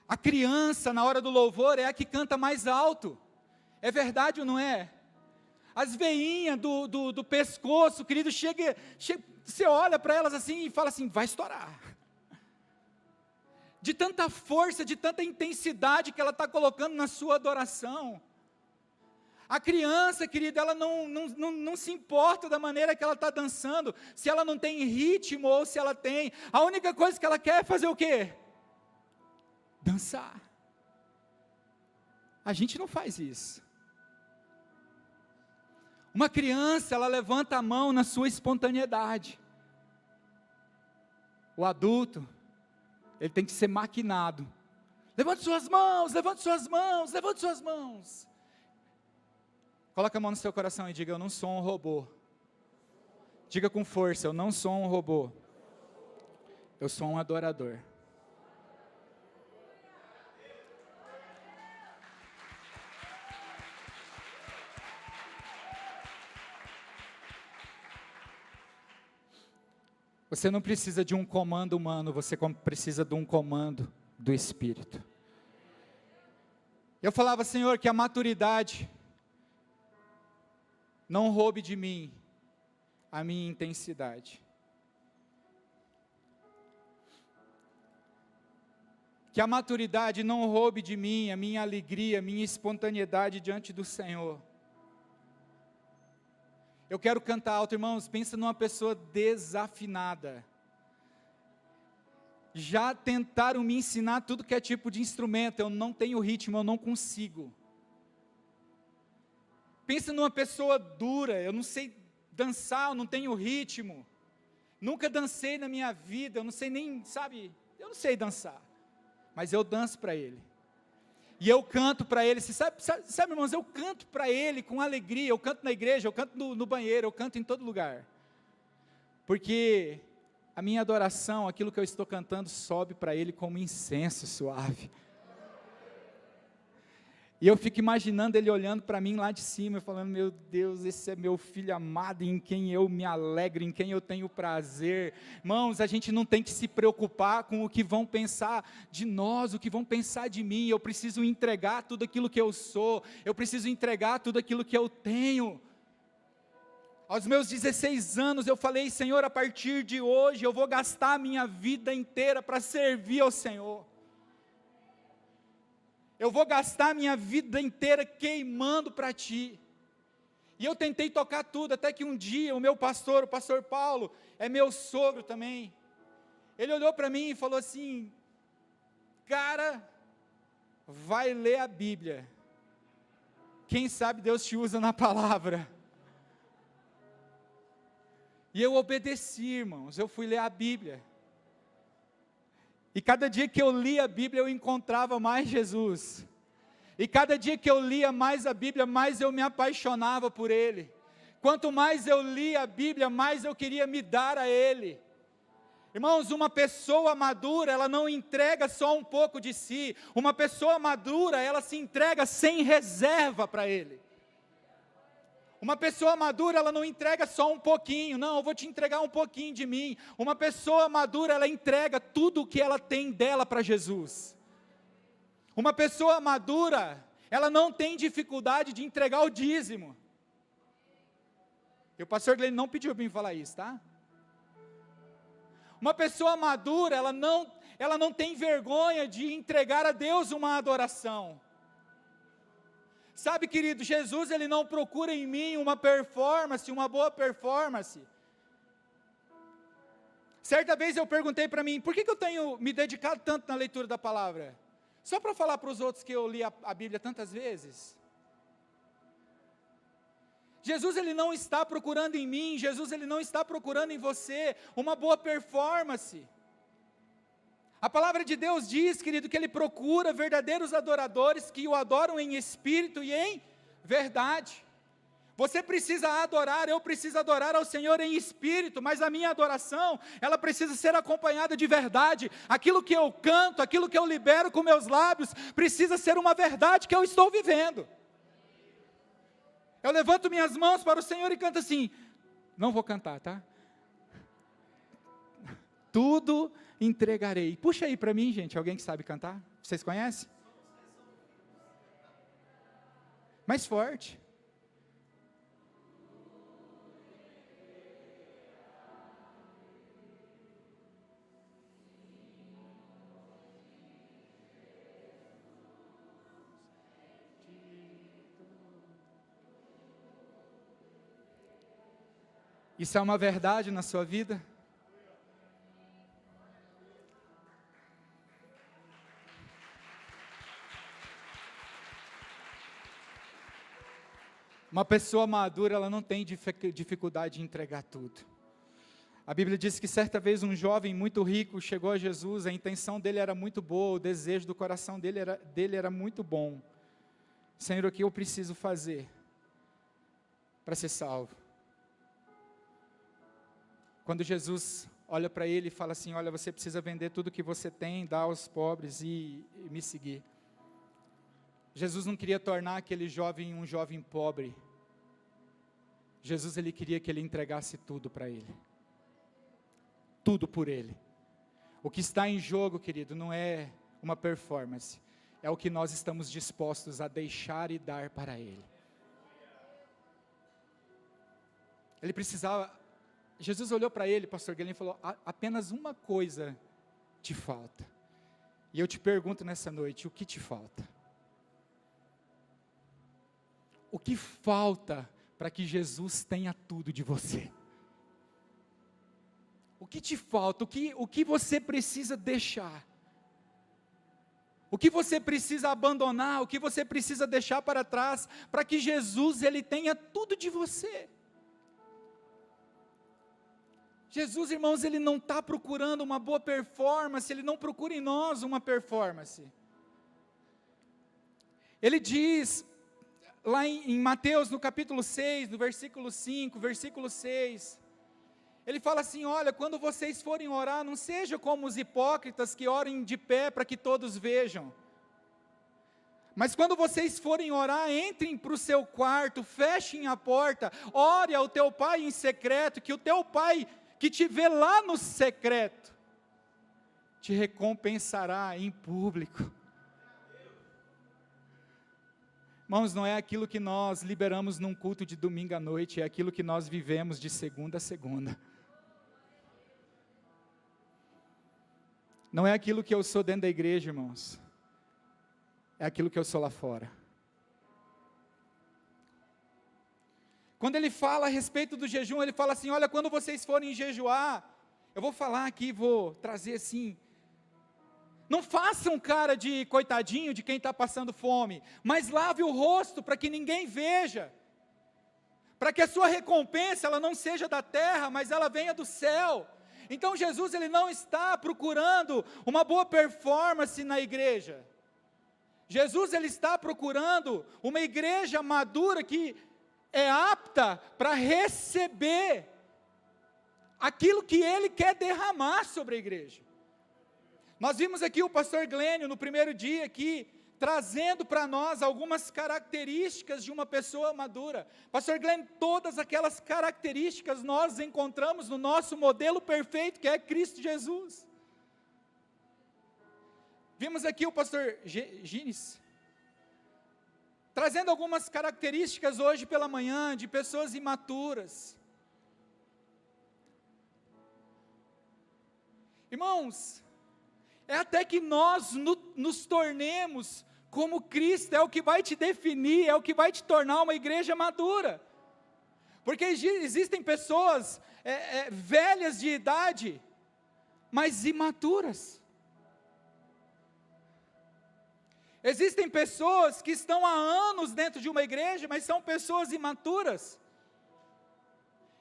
A criança, na hora do louvor, é a que canta mais alto. É verdade ou não é? As veinhas do pescoço, querido, você olha para elas assim e fala assim, vai estourar. De tanta força, de tanta intensidade que ela está colocando na sua adoração. A criança, querida, ela não se importa da maneira que ela está dançando, se ela não tem ritmo ou se ela tem. A única coisa que ela quer é fazer o quê? Dançar. A gente não faz isso. Uma criança, ela levanta a mão na sua espontaneidade. O adulto, ele tem que ser maquinado. Levante suas mãos, levante suas mãos, levante suas mãos. Coloca a mão no seu coração e diga: eu não sou um robô. Diga com força: eu não sou um robô. Eu sou um adorador. Você não precisa de um comando humano, você precisa de um comando do Espírito. Eu falava, Senhor, que a maturidade não roube de mim a minha intensidade. Que a maturidade não roube de mim a minha alegria, a minha espontaneidade diante do Senhor. Eu quero cantar alto, irmãos. Pensa numa pessoa desafinada. Já tentaram me ensinar tudo que é tipo de instrumento, eu não tenho ritmo, eu não consigo. Pensa numa pessoa dura, eu não sei dançar, eu não tenho ritmo. Nunca dancei na minha vida, eu não sei nem, sabe, eu não sei dançar. Mas eu danço para Ele. E eu canto para Ele, sabe, irmãos, eu canto para Ele com alegria, eu canto na igreja, eu canto no banheiro, eu canto em todo lugar. Porque a minha adoração, aquilo que eu estou cantando, sobe para Ele como incenso suave. E eu fico imaginando Ele olhando para mim lá de cima, falando, meu Deus, esse é meu filho amado, em quem eu me alegro, em quem eu tenho prazer. Irmãos, a gente não tem que se preocupar com o que vão pensar de nós, o que vão pensar de mim. Eu preciso entregar tudo aquilo que eu sou, eu preciso entregar tudo aquilo que eu tenho. Aos meus 16 anos eu falei, Senhor, a partir de hoje eu vou gastar a minha vida inteira para servir ao Senhor. Eu vou gastar a minha vida inteira queimando para Ti. E eu tentei tocar tudo, até que um dia o meu pastor, o pastor Paulo, é meu sogro também. Ele olhou para mim e falou assim, cara, vai ler a Bíblia. Quem sabe Deus te usa na palavra. E eu obedeci, irmãos, eu fui ler a Bíblia. E cada dia que eu lia a Bíblia, eu encontrava mais Jesus. E cada dia que eu lia mais a Bíblia, mais eu me apaixonava por Ele. Quanto mais eu lia a Bíblia, mais eu queria me dar a Ele. Irmãos, uma pessoa madura, ela não entrega só um pouco de si. Uma pessoa madura, ela se entrega sem reserva para Ele. Uma pessoa madura, ela não entrega só um pouquinho, não, eu vou te entregar um pouquinho de mim. Uma pessoa madura, ela entrega tudo o que ela tem dela para Jesus. Uma pessoa madura, ela não tem dificuldade de entregar o dízimo. E o pastor Glenn não pediu para mim falar isso, tá? Uma pessoa madura, ela não tem vergonha de entregar a Deus uma adoração. Sabe, querido, Jesus, Ele não procura em mim uma performance, uma boa performance. Certa vez eu perguntei para mim, por que eu tenho me dedicado tanto na leitura da palavra? Só para falar para os outros que eu li a Bíblia tantas vezes? Jesus, Ele não está procurando em mim, Jesus, Ele não está procurando em você uma boa performance. A palavra de Deus diz, querido, que Ele procura verdadeiros adoradores que o adoram em espírito e em verdade. Você precisa adorar, eu preciso adorar ao Senhor em espírito, mas a minha adoração, ela precisa ser acompanhada de verdade. Aquilo que eu canto, aquilo que eu libero com meus lábios, precisa ser uma verdade que eu estou vivendo. Eu levanto minhas mãos para o Senhor e canto assim, não vou cantar, tá? Tudo entregarei. Puxa aí para mim, gente, alguém que sabe cantar? Vocês conhecem? Mais forte. Isso é uma verdade na sua vida? Uma pessoa madura, ela não tem dificuldade em entregar tudo. A Bíblia diz que certa vez um jovem muito rico chegou a Jesus, a intenção dele era muito boa, o desejo do coração dele era muito bom. Senhor, o que eu preciso fazer para ser salvo? Quando Jesus olha para ele e fala assim, olha, você precisa vender tudo que você tem, dar aos pobres e me seguir. Jesus não queria tornar aquele jovem um jovem pobre. Jesus, ele queria que ele entregasse tudo para ele. Tudo por ele. O que está em jogo, querido, não é uma performance. É o que nós estamos dispostos a deixar e dar para ele. Ele precisava... Jesus olhou para ele, pastor Guilherme, e falou, apenas uma coisa te falta. E eu te pergunto nessa noite, o que te falta? O que falta para que Jesus tenha tudo de você? O que te falta? O que você precisa deixar? O que você precisa abandonar? O que você precisa deixar para trás para que Jesus, ele tenha tudo de você? Jesus, irmãos, ele não está procurando uma boa performance, ele não procura em nós uma performance. Ele diz, lá em Mateus, no capítulo 6, no versículo 5, versículo 6, ele fala assim, olha, quando vocês forem orar, não seja como os hipócritas que orem de pé para que todos vejam. Mas quando vocês forem orar, entrem para o seu quarto, fechem a porta, ore ao teu pai em secreto, que o teu pai que te vê lá no secreto, te recompensará em público. Irmãos, não é aquilo que nós liberamos num culto de domingo à noite, é aquilo que nós vivemos de segunda a segunda. Não é aquilo que eu sou dentro da igreja, irmãos, é aquilo que eu sou lá fora. Quando ele fala a respeito do jejum, ele fala assim, olha, quando vocês forem jejuar, eu vou falar aqui, vou trazer assim, não façam cara de coitadinho de quem está passando fome, mas lave o rosto para que ninguém veja, para que a sua recompensa, ela não seja da terra, mas ela venha do céu. Então Jesus, ele não está procurando uma boa performance na igreja. Jesus, ele está procurando uma igreja madura que é apta para receber aquilo que ele quer derramar sobre a igreja. Nós vimos aqui o pastor Glênio no primeiro dia aqui, trazendo para nós algumas características de uma pessoa madura. Pastor Glênio, todas aquelas características nós encontramos no nosso modelo perfeito, que é Cristo Jesus. Vimos aqui o pastor Gines, trazendo algumas características hoje pela manhã, de pessoas imaturas. Irmãos, é até que nós nos tornemos como Cristo, é o que vai te definir, é o que vai te tornar uma igreja madura. Porque existem pessoas velhas de idade, mas imaturas. Existem pessoas que estão há anos dentro de uma igreja, mas são pessoas imaturas.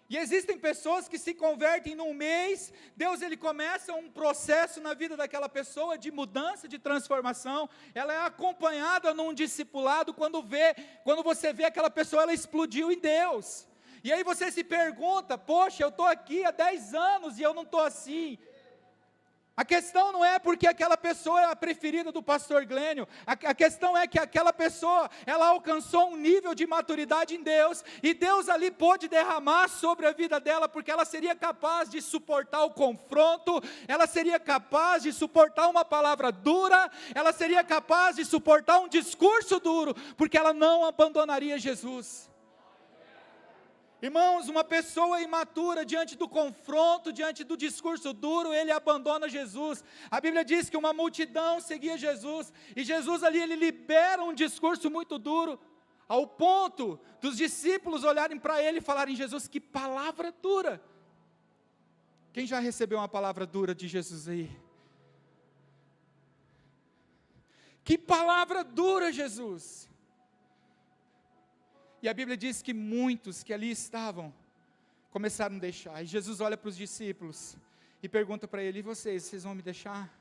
E existem pessoas que se convertem num mês, Deus ele começa um processo na vida daquela pessoa de mudança, de transformação, ela é acompanhada num discipulado, quando você vê aquela pessoa, ela explodiu em Deus. E aí você se pergunta, poxa, eu estou aqui há 10 anos e eu não estou assim. A questão não é porque aquela pessoa é a preferida do pastor Glênio, a questão é que aquela pessoa, ela alcançou um nível de maturidade em Deus, e Deus ali pôde derramar sobre a vida dela, porque ela seria capaz de suportar o confronto, ela seria capaz de suportar uma palavra dura, ela seria capaz de suportar um discurso duro, porque ela não abandonaria Jesus. Irmãos, uma pessoa imatura diante do confronto, diante do discurso duro, ele abandona Jesus. A Bíblia diz que uma multidão seguia Jesus, e Jesus ali, ele libera um discurso muito duro. ao ponto dos discípulos olharem para ele e falarem: Jesus, que palavra dura. Quem já recebeu uma palavra dura de Jesus aí? Que palavra dura, Jesus. E a Bíblia diz que muitos que ali estavam começaram a deixar. E Jesus olha para os discípulos e pergunta para ele: e vocês vão me deixar?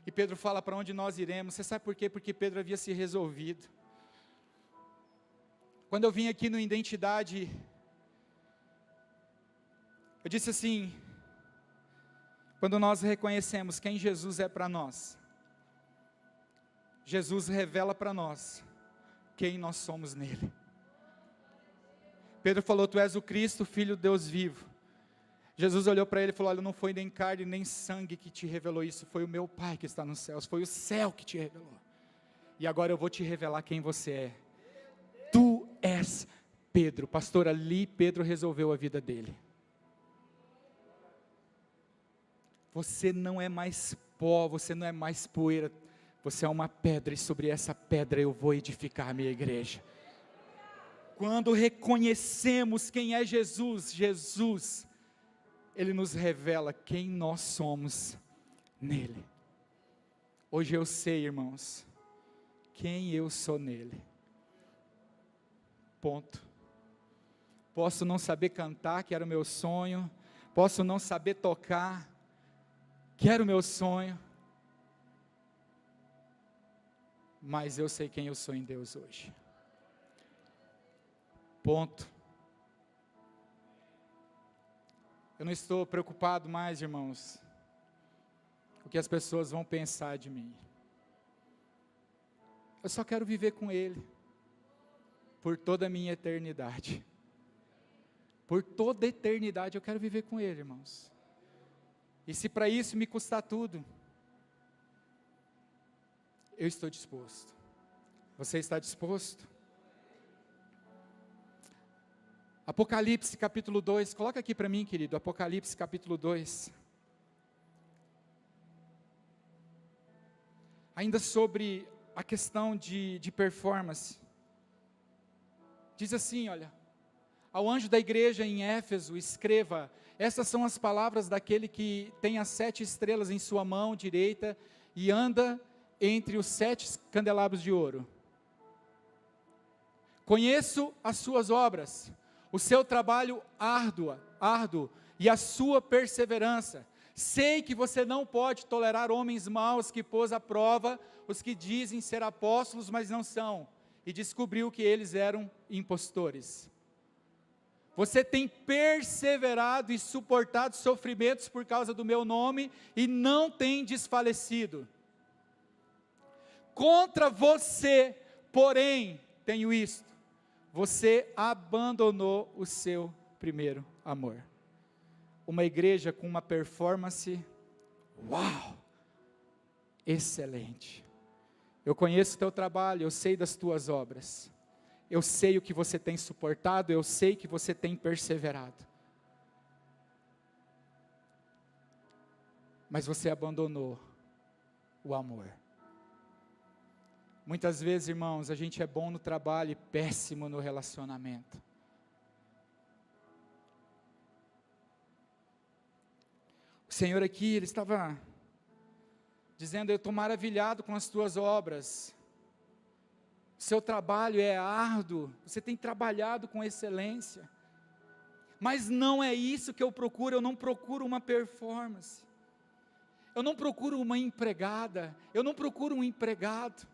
E Pedro fala: para onde nós iremos? Você sabe por quê? Porque Pedro havia se resolvido. Quando eu vim aqui no Identidade, eu disse assim: quando nós reconhecemos quem Jesus é para nós, Jesus revela para nós quem nós somos nele. Pedro falou: tu és o Cristo, Filho de Deus vivo. Jesus olhou para ele e falou: olha, não foi nem carne nem sangue que te revelou isso, foi o meu Pai que está nos céus, foi o céu que te revelou. E agora eu vou te revelar quem você é. Tu és Pedro. Pastor, ali Pedro resolveu a vida dele. Você não é mais pó, você não é mais poeira, você é uma pedra, e sobre essa pedra eu vou edificar a minha igreja. Quando reconhecemos quem é Jesus, Ele nos revela quem nós somos nele. Hoje eu sei, irmãos, quem eu sou nele. Ponto. Posso não saber cantar, que era o meu sonho, posso não saber tocar, que era o meu sonho, mas eu sei quem eu sou em Deus hoje. Ponto. Eu não estou preocupado mais, irmãos, com o que as pessoas vão pensar de mim. Eu só quero viver com Ele, por toda a minha eternidade. Por toda a eternidade eu quero viver com Ele, irmãos. E se para isso me custar tudo, eu estou disposto. Você está disposto? Apocalipse capítulo 2, coloca aqui para mim, querido, Apocalipse capítulo 2. Ainda sobre a questão de performance. Diz assim, olha: ao anjo da igreja em Éfeso, escreva: essas são as palavras daquele que tem as 7 estrelas em sua mão direita e anda entre os 7 candelabros de ouro. Conheço as suas obras, o seu trabalho árduo e a sua perseverança. Sei que você não pode tolerar homens maus que pôs à prova os que dizem ser apóstolos, mas não são, e descobriu que eles eram impostores. Você tem perseverado e suportado sofrimentos por causa do meu nome e não tem desfalecido. Contra você, porém, tenho isto: você abandonou o seu primeiro amor. Uma igreja com uma performance, uau, excelente. Eu conheço o teu trabalho, eu sei das tuas obras. Eu sei o que você tem suportado, eu sei que você tem perseverado. Mas você abandonou o amor. Muitas vezes, irmãos, a gente é bom no trabalho e péssimo no relacionamento. O Senhor aqui, Ele estava dizendo: eu estou maravilhado com as tuas obras. Seu trabalho é árduo, você tem trabalhado com excelência, mas não é isso que eu procuro. Eu não procuro uma performance, eu não procuro uma empregada, eu não procuro um empregado,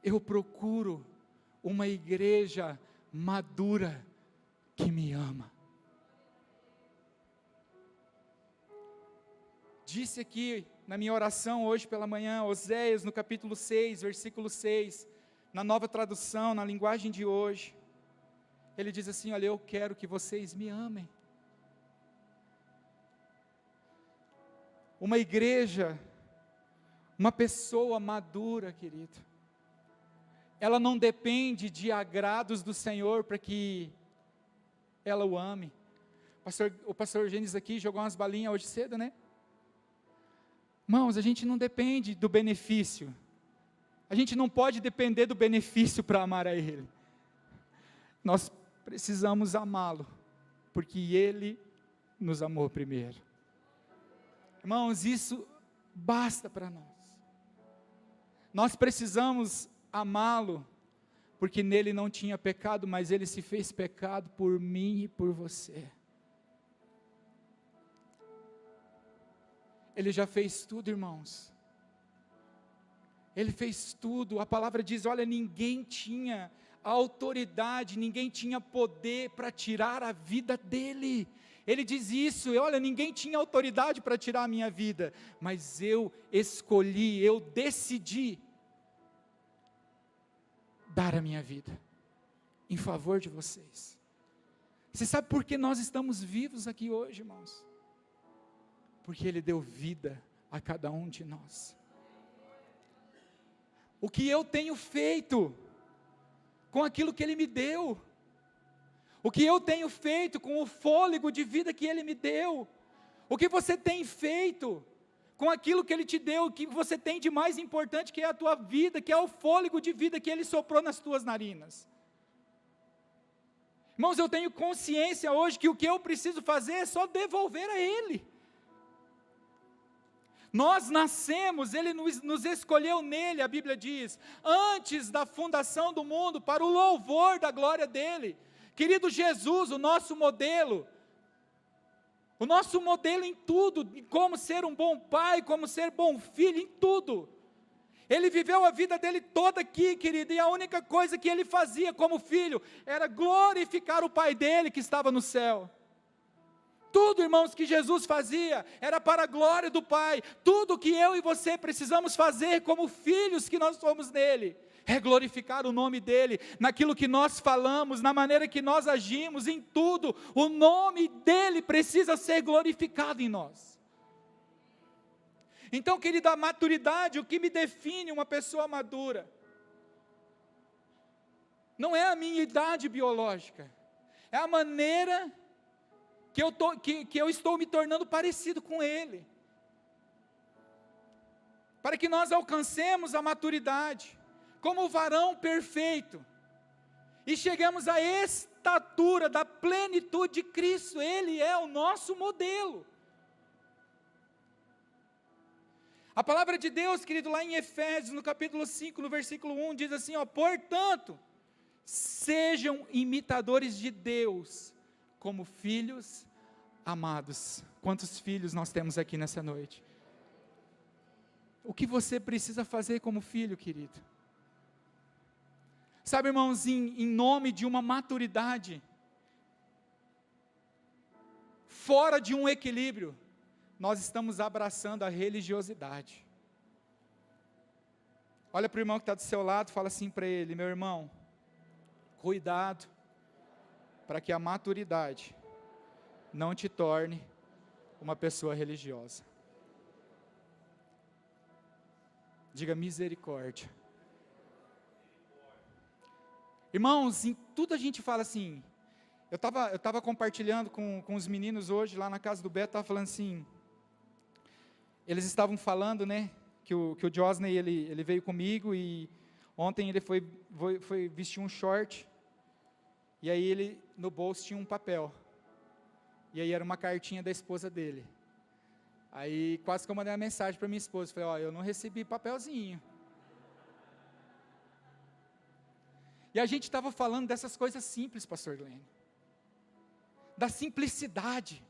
eu procuro uma igreja madura que me ama. Disse aqui na minha oração hoje pela manhã, Oséias no capítulo 6, versículo 6, na nova tradução, na linguagem de hoje, ele diz assim: olha, eu quero que vocês me amem. Uma igreja, uma pessoa madura, querido, ela não depende de agrados do Senhor para que ela o ame. O pastor Gênesis aqui jogou umas balinhas hoje cedo, né? Irmãos, a gente não depende do benefício. A gente não pode depender do benefício para amar a Ele. Nós precisamos amá-lo, porque Ele nos amou primeiro. Irmãos, isso basta para nós. Nós precisamos amá-lo, porque nele não tinha pecado, mas Ele se fez pecado por mim e por você. Ele já fez tudo, irmãos. Ele fez tudo. A palavra diz, olha, ninguém tinha autoridade, ninguém tinha poder para tirar a vida dele. Ele diz isso, olha, ninguém tinha autoridade para tirar a minha vida, mas eu escolhi, eu decidi dar a minha vida em favor de vocês. Você sabe por que nós estamos vivos aqui hoje, irmãos? Porque Ele deu vida a cada um de nós. O que eu tenho feito com aquilo que Ele me deu? O que eu tenho feito com o fôlego de vida que Ele me deu? O que você tem feito com aquilo que Ele te deu, o que você tem de mais importante, que é a tua vida, que é o fôlego de vida que Ele soprou nas tuas narinas? Irmãos, eu tenho consciência hoje que o que eu preciso fazer é só devolver a Ele. Nós nascemos, Ele nos escolheu nele, a Bíblia diz, antes da fundação do mundo, para o louvor da glória dEle. Querido Jesus, o nosso modelo em tudo, em como ser um bom pai, como ser bom filho, em tudo. Ele viveu a vida dele toda aqui, querido, e a única coisa que ele fazia como filho, era glorificar o Pai dele que estava no céu. Tudo, irmãos, que Jesus fazia, era para a glória do Pai. Tudo que eu e você precisamos fazer como filhos que nós somos nele, é glorificar o nome dEle, naquilo que nós falamos, na maneira que nós agimos, em tudo, o nome dEle precisa ser glorificado em nós. Então, querido, a maturidade, o que me define uma pessoa madura, não é a minha idade biológica, é a maneira que eu estou me tornando parecido com Ele, para que nós alcancemos a maturidade, como o varão perfeito, e chegamos à estatura da plenitude de Cristo. Ele é o nosso modelo. A palavra de Deus, querido, lá em Efésios, no capítulo 5, no versículo 1, diz assim, portanto, sejam imitadores de Deus, como filhos amados. Quantos filhos nós temos aqui nessa noite? O que você precisa fazer como filho, querido? Sabe, irmãos, em nome de uma maturidade, fora de um equilíbrio, nós estamos abraçando a religiosidade. Olha para o irmão que está do seu lado, fala assim para ele, meu irmão, cuidado, para que a maturidade não te torne uma pessoa religiosa. Diga misericórdia. Irmãos, em tudo a gente fala assim, eu estava compartilhando com os meninos hoje, lá na casa do Beto, estava falando assim, eles estavam falando, né, que o Josney, ele veio comigo, e ontem ele foi vestir um short, e aí ele, no bolso tinha um papel, e aí era uma cartinha da esposa dele. Aí quase que eu mandei uma mensagem para minha esposa, falei, eu não recebi papelzinho. E a gente estava falando dessas coisas simples, pastor Glenn, da simplicidade.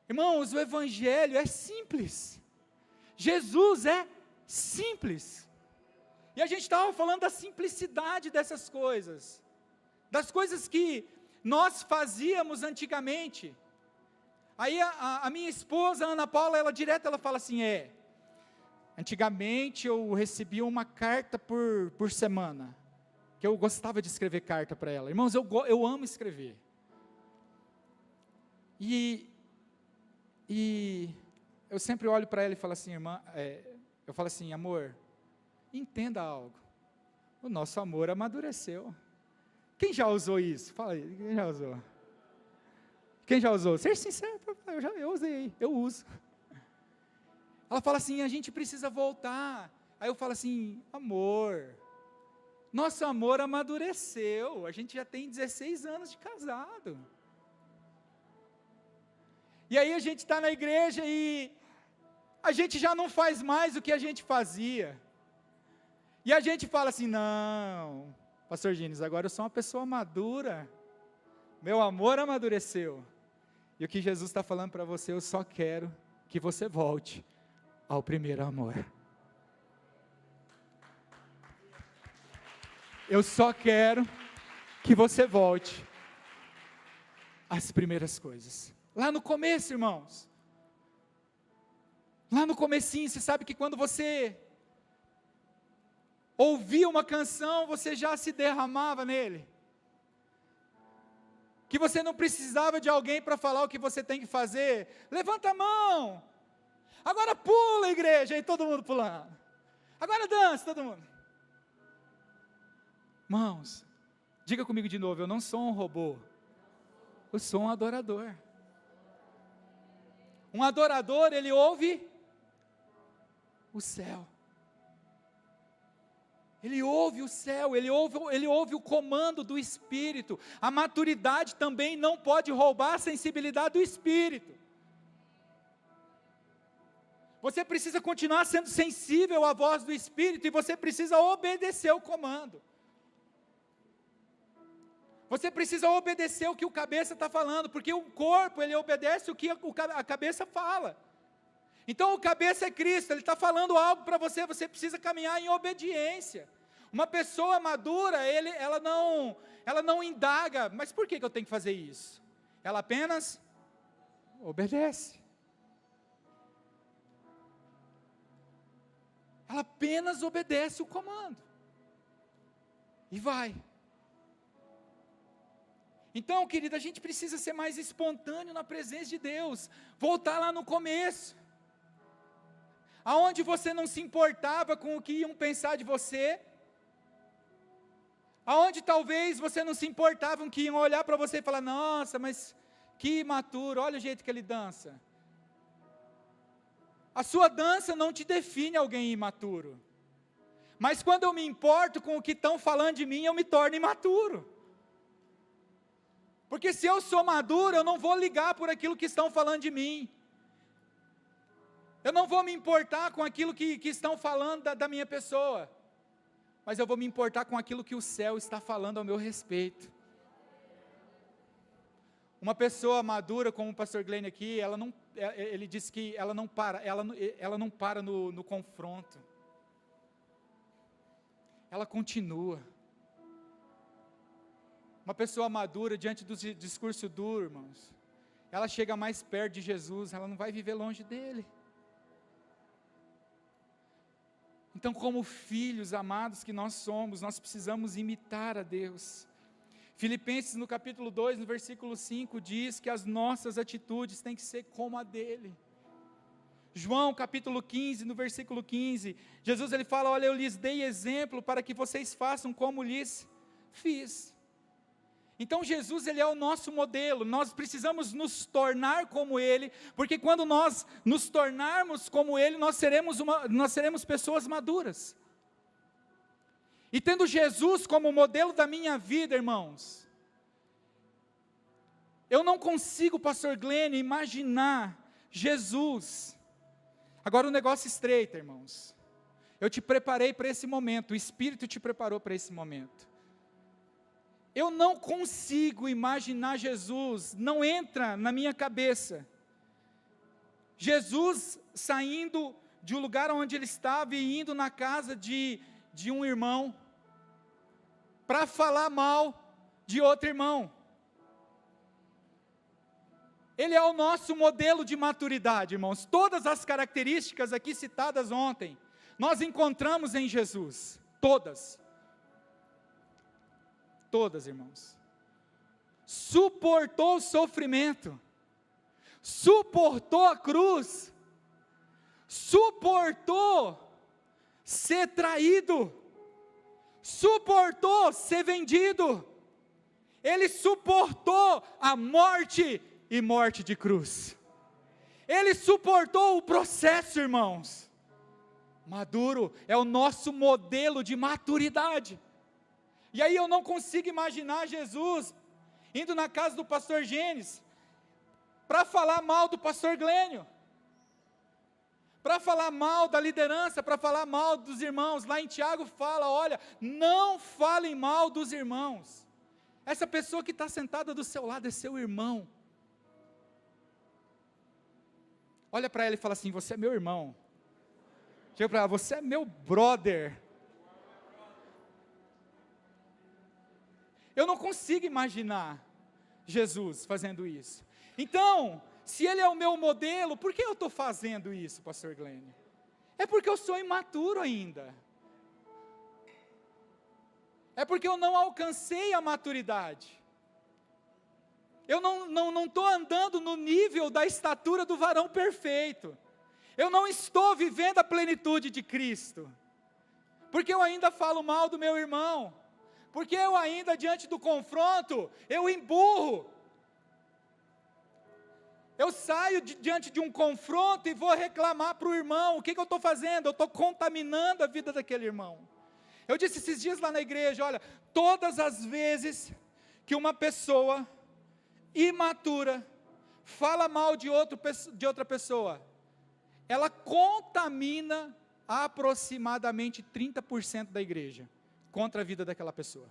Irmãos, o evangelho é simples, Jesus é simples, e a gente estava falando da simplicidade dessas coisas, das coisas que nós fazíamos antigamente. Aí a minha esposa, Ana Paula, ela fala assim, antigamente eu recebia uma carta por semana, que eu gostava de escrever carta para ela. Irmãos, eu amo escrever. E eu sempre olho para ela e falo assim, irmã, eu falo assim, amor, entenda algo, o nosso amor amadureceu. Quem já usou isso? Fala aí, quem já usou? Quem já usou? Ser sincero, eu usei, eu uso. Ela fala assim, a gente precisa voltar. Aí eu falo assim, amor, nosso amor amadureceu, a gente já tem 16 anos de casado. E aí a gente está na igreja e a gente já não faz mais o que a gente fazia. E a gente fala assim, não, pastor Gines, agora eu sou uma pessoa madura, meu amor amadureceu. E o que Jesus está falando para você, eu só quero que você volte ao primeiro amor. Eu só quero que você volte às primeiras coisas. Lá no começo, irmãos. Lá no comecinho, você sabe que quando você ouvia uma canção, você já se derramava nele. Que você não precisava de alguém para falar o que você tem que fazer. Levanta a mão. Agora pula, igreja, e todo mundo pulando. Agora dança, todo mundo. Irmãos, diga comigo de novo, eu não sou um robô. Eu sou um adorador. Um adorador, ele ouve o céu. Ele ouve o céu, ele ouve o comando do Espírito. A maturidade também não pode roubar a sensibilidade do Espírito. Você precisa continuar sendo sensível à voz do Espírito e você precisa obedecer o comando. Você precisa obedecer o que o cabeça está falando, porque o corpo, ele obedece o que a cabeça fala. Então o cabeça é Cristo, ele está falando algo para você, você precisa caminhar em obediência. Uma pessoa madura, ela não indaga, mas por que eu tenho que fazer isso? Ela apenas obedece. Ela apenas obedece o comando. E vai. Então, querido, a gente precisa ser mais espontâneo na presença de Deus. Voltar lá no começo. Aonde você não se importava com o que iam pensar de você. Aonde talvez você não se importava com o que iam olhar para você e falar, nossa, mas que imaturo, olha o jeito que ele dança. A sua dança não te define alguém imaturo. Mas quando eu me importo com o que estão falando de mim, eu me torno imaturo. Porque se eu sou maduro, eu não vou ligar por aquilo que estão falando de mim. Eu não vou me importar com aquilo que estão falando da minha pessoa. Mas eu vou me importar com aquilo que o céu está falando ao meu respeito. Uma pessoa madura, como o pastor Glenn aqui, ele disse que ela não para no confronto. Ela continua. Uma pessoa madura, diante do discurso duro, irmãos, ela chega mais perto de Jesus, ela não vai viver longe dele. Então, como filhos amados que nós somos, nós precisamos imitar a Deus. Filipenses no capítulo 2, no versículo 5, diz que as nossas atitudes têm que ser como a dele. João capítulo 15, no versículo 15, Jesus ele fala, olha, eu lhes dei exemplo para que vocês façam como lhes fiz. Então Jesus ele é o nosso modelo, nós precisamos nos tornar como ele, porque quando nós nos tornarmos como ele, nós seremos pessoas maduras. E tendo Jesus como modelo da minha vida, irmãos, eu não consigo, pastor Glenn, imaginar Jesus. Agora o negócio estreita, irmãos. Eu te preparei para esse momento, o Espírito te preparou para esse momento. Eu não consigo imaginar Jesus, não entra na minha cabeça. Jesus saindo de um lugar onde ele estava e indo na casa de um irmão, para falar mal de outro irmão. Ele é o nosso modelo de maturidade, irmãos. Todas as características aqui citadas ontem, nós encontramos em Jesus, todas. Todas, irmãos. Suportou o sofrimento, suportou a cruz, suportou ser traído, suportou ser vendido, ele suportou a morte e morte de cruz. Ele suportou o processo, irmãos. Maduro é o nosso modelo de maturidade. E aí eu não consigo imaginar Jesus indo na casa do pastor Gênesis para falar mal do pastor Glênio, para falar mal da liderança, para falar mal dos irmãos. Lá em Tiago fala, olha, não falem mal dos irmãos. Essa pessoa que está sentada do seu lado é seu irmão. Olha para ela e fala assim, você é meu irmão. Chega para ela, você é meu brother. Eu não consigo imaginar Jesus fazendo isso. Então, se ele é o meu modelo, por que eu estou fazendo isso, pastor Glênio? É porque eu sou imaturo ainda. É porque eu não alcancei a maturidade. Eu não estou andando no nível da estatura do varão perfeito. Eu não estou vivendo a plenitude de Cristo. Porque eu ainda falo mal do meu irmão. Porque eu ainda, diante do confronto, eu emburro. Eu saio diante de um confronto e vou reclamar para o irmão. O que eu estou fazendo? Eu estou contaminando a vida daquele irmão. Eu disse esses dias lá na igreja, olha, todas as vezes que uma pessoa imatura fala mal de outra pessoa, ela contamina aproximadamente 30% da igreja, contra a vida daquela pessoa.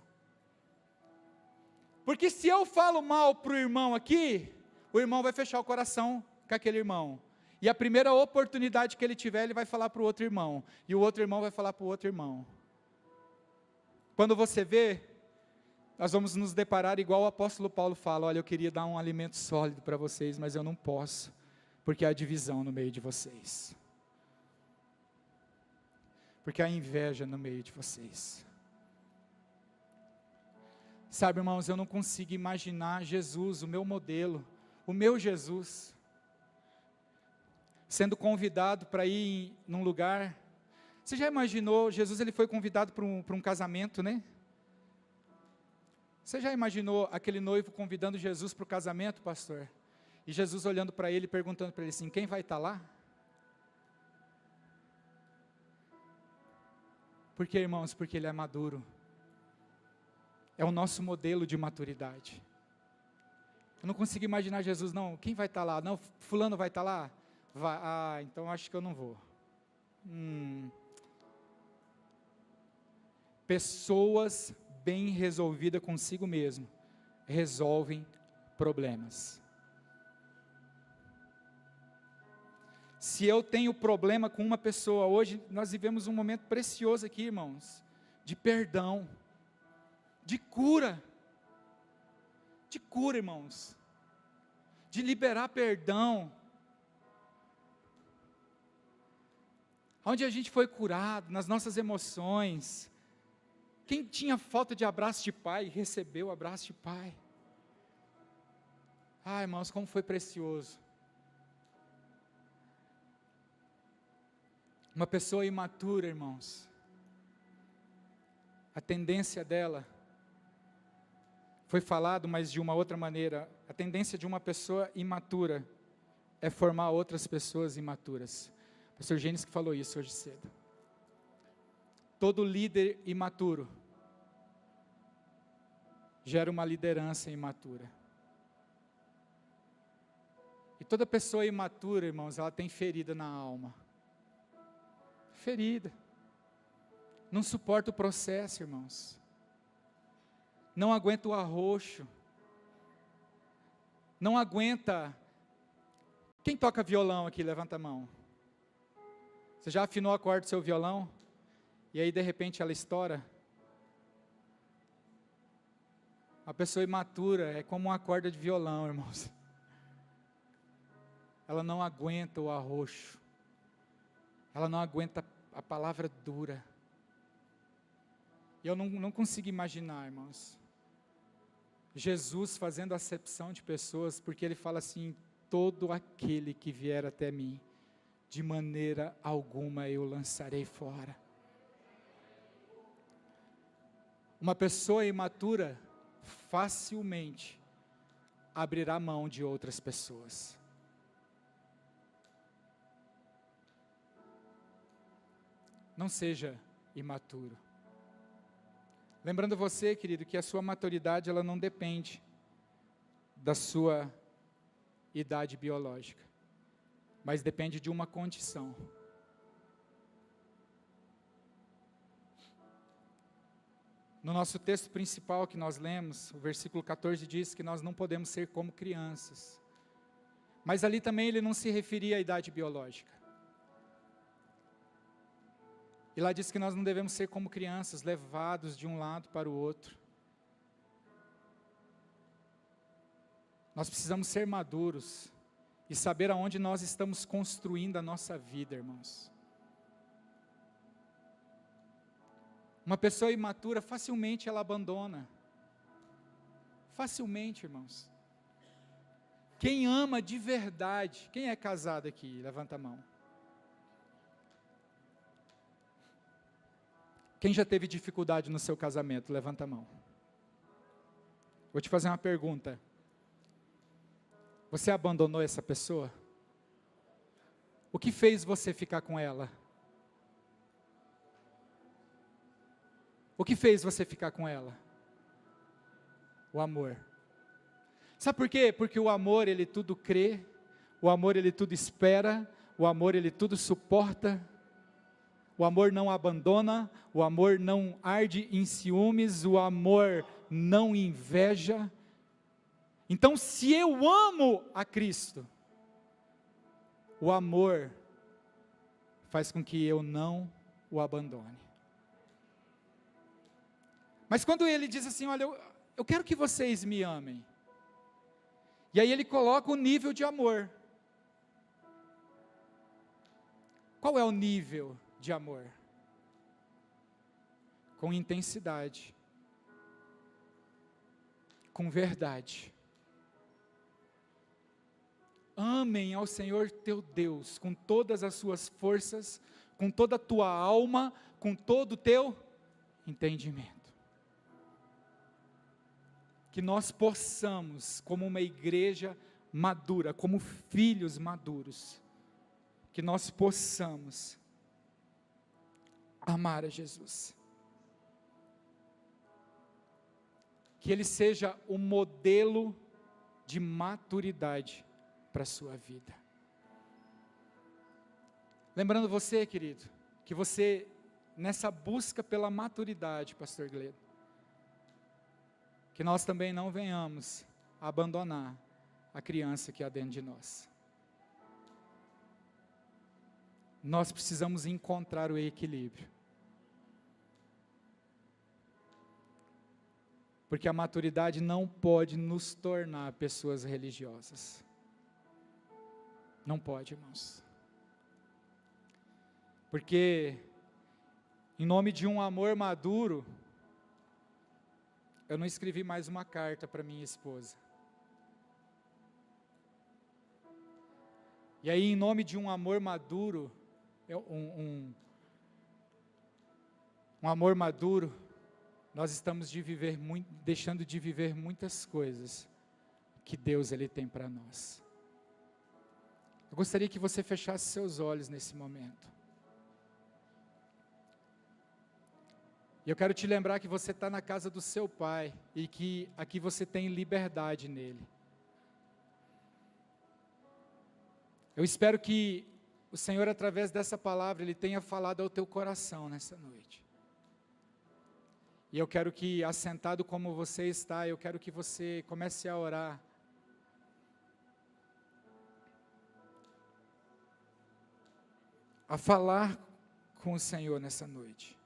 Porque se eu falo mal para o irmão aqui, o irmão vai fechar o coração com aquele irmão, e a primeira oportunidade que ele tiver, ele vai falar para o outro irmão, e o outro irmão vai falar para o outro irmão. Quando você vê, nós vamos nos deparar igual o apóstolo Paulo fala, olha, eu queria dar um alimento sólido para vocês, mas eu não posso, porque há divisão no meio de vocês, porque há inveja no meio de vocês. Sabe, irmãos, eu não consigo imaginar Jesus, o meu modelo, o meu Jesus, sendo convidado para ir num lugar. Você já imaginou, Jesus ele foi convidado para um casamento, né? Você já imaginou aquele noivo convidando Jesus para o casamento, pastor? E Jesus olhando para ele, perguntando para ele assim, quem vai estar lá? Por que, irmãos? Porque ele é maduro. É o nosso modelo de maturidade. Eu não consigo imaginar Jesus, não, quem vai estar lá? Não, fulano vai estar lá? Vai, então acho que eu não vou. Pessoas bem resolvidas consigo mesmo, resolvem problemas. Se eu tenho problema com uma pessoa, hoje nós vivemos um momento precioso aqui, irmãos, de perdão, de cura, irmãos, de liberar perdão, onde a gente foi curado, nas nossas emoções. Quem tinha falta de abraço de pai, recebeu o abraço de pai. Irmãos, como foi precioso. Uma pessoa imatura, irmãos, a tendência dela, foi falado, mas de uma outra maneira, a tendência de uma pessoa imatura, é formar outras pessoas imaturas. O pastor Gênesis que falou isso hoje cedo. Todo líder imaturo, gera uma liderança imatura. E toda pessoa imatura, irmãos, ela tem ferida na alma. Ferida. Não suporta o processo, irmãos. Não aguenta o arroxo. Não aguenta. Quem toca violão aqui, levanta a mão. Você já afinou a corda do seu violão? E aí de repente ela estoura? A pessoa imatura é como uma corda de violão, irmãos. Ela não aguenta o arroxo. Ela não aguenta a palavra dura. E eu não consigo imaginar, irmãos, Jesus fazendo acepção de pessoas, porque ele fala assim, todo aquele que vier até mim, de maneira alguma eu lançarei fora. Uma pessoa imatura, facilmente, abrirá mão de outras pessoas. não seja imaturo. Lembrando você, querido, que a sua maturidade, ela não depende da sua idade biológica, mas depende de uma condição. No nosso texto principal que nós lemos, o versículo 14 diz que nós não podemos ser como crianças. Mas ali também ele não se referia à idade biológica. E lá diz que nós não devemos ser como crianças, levados de um lado para o outro. Nós precisamos ser maduros e saber aonde nós estamos construindo a nossa vida, irmãos. Uma pessoa imatura, facilmente ela abandona. Facilmente, irmãos. Quem ama de verdade, quem é casado aqui? Levanta a mão. Quem já teve dificuldade no seu casamento? Levanta a mão. Vou te fazer uma pergunta. Você abandonou essa pessoa? O que fez você ficar com ela? O que fez você ficar com ela? O amor. Sabe por quê? Porque o amor, ele tudo crê, o amor, ele tudo espera, o amor, ele tudo suporta, o amor não abandona, o amor não arde em ciúmes, o amor não inveja. Então, se eu amo a Cristo, o amor faz com que eu não o abandone. Mas quando ele diz assim, olha, eu quero que vocês me amem. E aí ele coloca o nível de amor. Qual é o nível de amor? Com intensidade. Com verdade. Amem ao Senhor teu Deus, com todas as suas forças, com toda a tua alma, com todo o teu entendimento. Que nós possamos, como uma igreja madura, como filhos maduros, que nós possamos amar a Jesus. Que Ele seja o modelo de maturidade para a sua vida. Lembrando você, querido, que você, nessa busca pela maturidade, pastor Gledo, que nós também não venhamos a abandonar a criança que há dentro de nós. Nós precisamos encontrar o equilíbrio. Porque a maturidade não pode nos tornar pessoas religiosas. Não pode, irmãos. Porque, em nome de um amor maduro, eu não escrevi mais uma carta para minha esposa. E aí, em nome de um amor maduro, um amor maduro, nós estamos deixando de viver muitas coisas que Deus ele tem para nós. Eu gostaria que você fechasse seus olhos nesse momento. E eu quero te lembrar que você está na casa do seu Pai, e que aqui você tem liberdade nele. Eu espero que o Senhor, através dessa palavra, Ele tenha falado ao teu coração nessa noite. E eu quero que, assentado como você está, eu quero que você comece a orar. A falar com o Senhor nessa noite.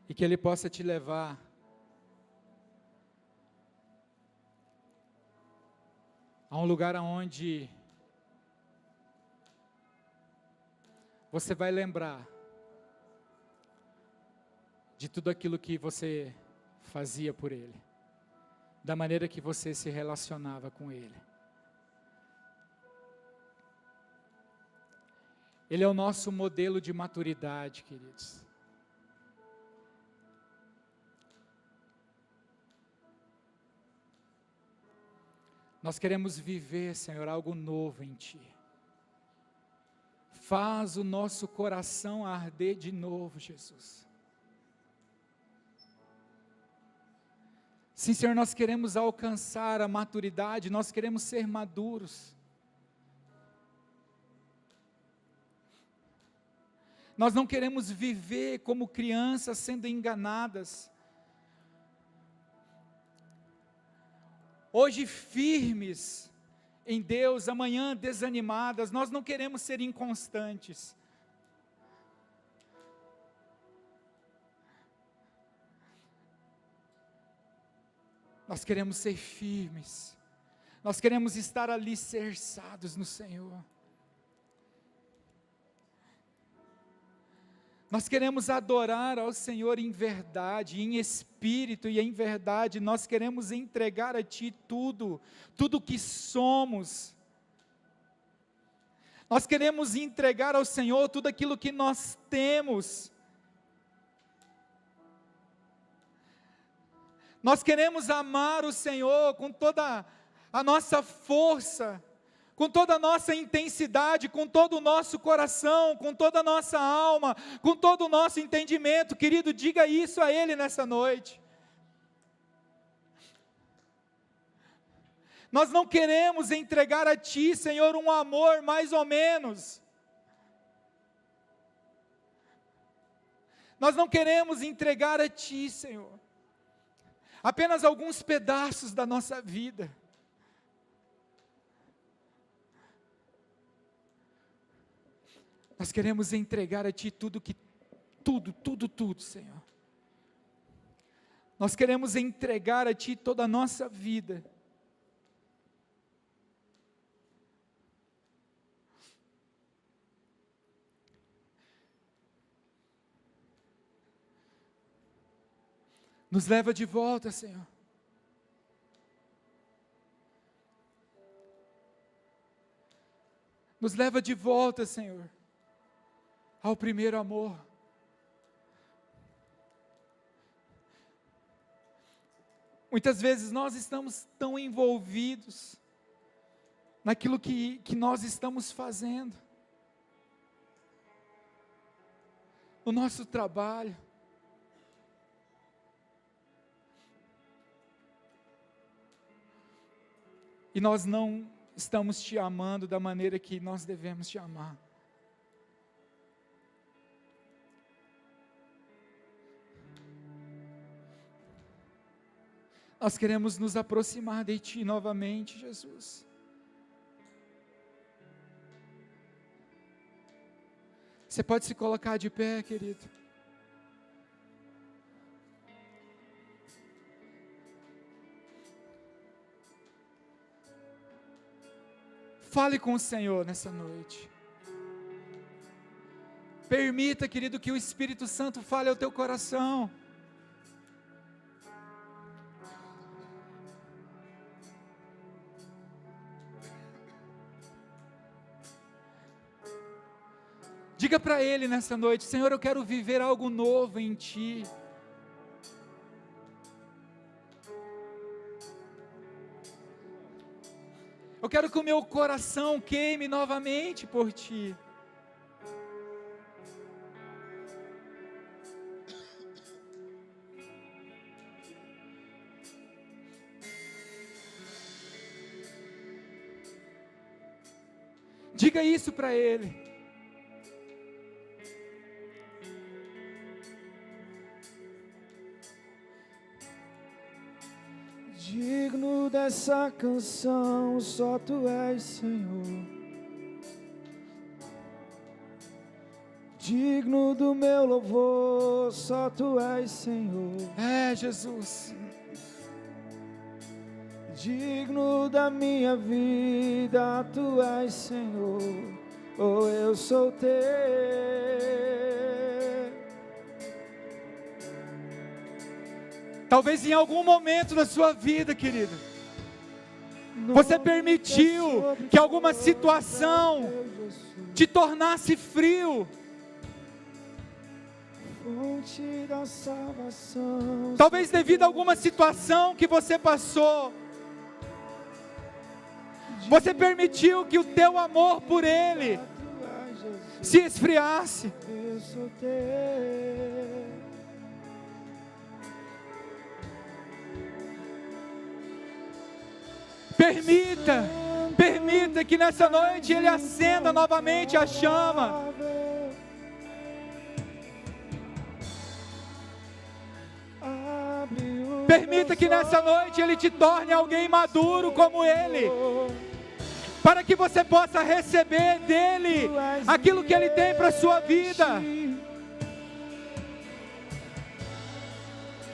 E que Ele possa te levar a um lugar onde você vai lembrar de tudo aquilo que você fazia por Ele, da maneira que você se relacionava com Ele. Ele é o nosso modelo de maturidade, queridos. Nós queremos viver, Senhor, algo novo em Ti. Faz o nosso coração arder de novo, Jesus. Sim, Senhor, nós queremos alcançar a maturidade, nós queremos ser maduros. Nós não queremos viver como crianças sendo enganadas. Hoje firmes em Deus, amanhã desanimadas. Nós não queremos ser inconstantes. Nós queremos ser firmes. Nós queremos estar alicerçados no Senhor. Nós queremos adorar ao Senhor em verdade, em espírito e em verdade. Nós queremos entregar a Ti tudo que somos. Nós queremos entregar ao Senhor tudo aquilo que nós temos. Nós queremos amar o Senhor com toda a nossa força, com toda a nossa intensidade, com todo o nosso coração, com toda a nossa alma, com todo o nosso entendimento. Querido, diga isso a Ele nessa noite. Nós não queremos entregar a Ti, Senhor, um amor mais ou menos. Nós não queremos entregar a Ti, Senhor, apenas alguns pedaços da nossa vida. Nós queremos entregar a Ti tudo, Senhor. Nós queremos entregar a Ti toda a nossa vida. Nos leva de volta, Senhor. Nos leva de volta, Senhor, ao primeiro amor. Muitas vezes nós estamos tão envolvidos naquilo que nós estamos fazendo, no nosso trabalho, e nós não estamos Te amando da maneira que nós devemos Te amar. Nós queremos nos aproximar de Ti novamente, Jesus. Você pode se colocar de pé, querido. Fale com o Senhor nessa noite. Permita, querido, que o Espírito Santo fale ao teu coração. Diga para Ele nessa noite: Senhor, eu quero viver algo novo em Ti. Eu quero que o meu coração queime novamente por Ti. Diga isso para Ele. Digno dessa canção, só Tu és, Senhor. Digno do meu louvor, só Tu és, Senhor. É, Jesus. Digno da minha vida, Tu és, Senhor. Oh, eu sou Teu. Talvez em algum momento da sua vida, querido, você permitiu que alguma situação te tornasse frio. Fonte da salvação. Talvez devido a alguma situação que você passou, Você permitiu que o teu amor por Ele se esfriasse. Eu sou teu. Permita que nessa noite Ele acenda novamente a chama. Permita que nessa noite Ele te torne alguém maduro como Ele, para que você possa receber dEle aquilo que Ele tem para a sua vida,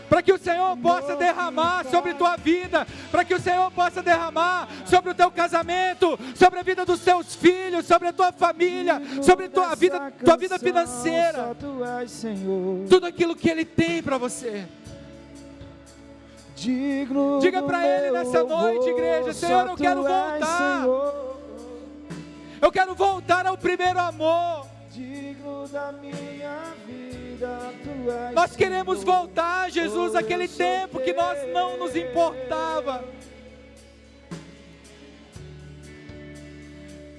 para que o Senhor possa derramar sobre a tua vida, para que o Senhor possa derramar sobre o teu casamento, sobre a vida dos teus filhos, sobre a tua família, sobre a tua vida financeira, tudo aquilo que Ele tem para você. Diga para Ele nessa noite, igreja: Senhor, eu quero voltar. Eu quero voltar ao primeiro amor. Digno da minha vida, tu és. Nós queremos voltar, Jesus, àquele tempo que nós não nos importava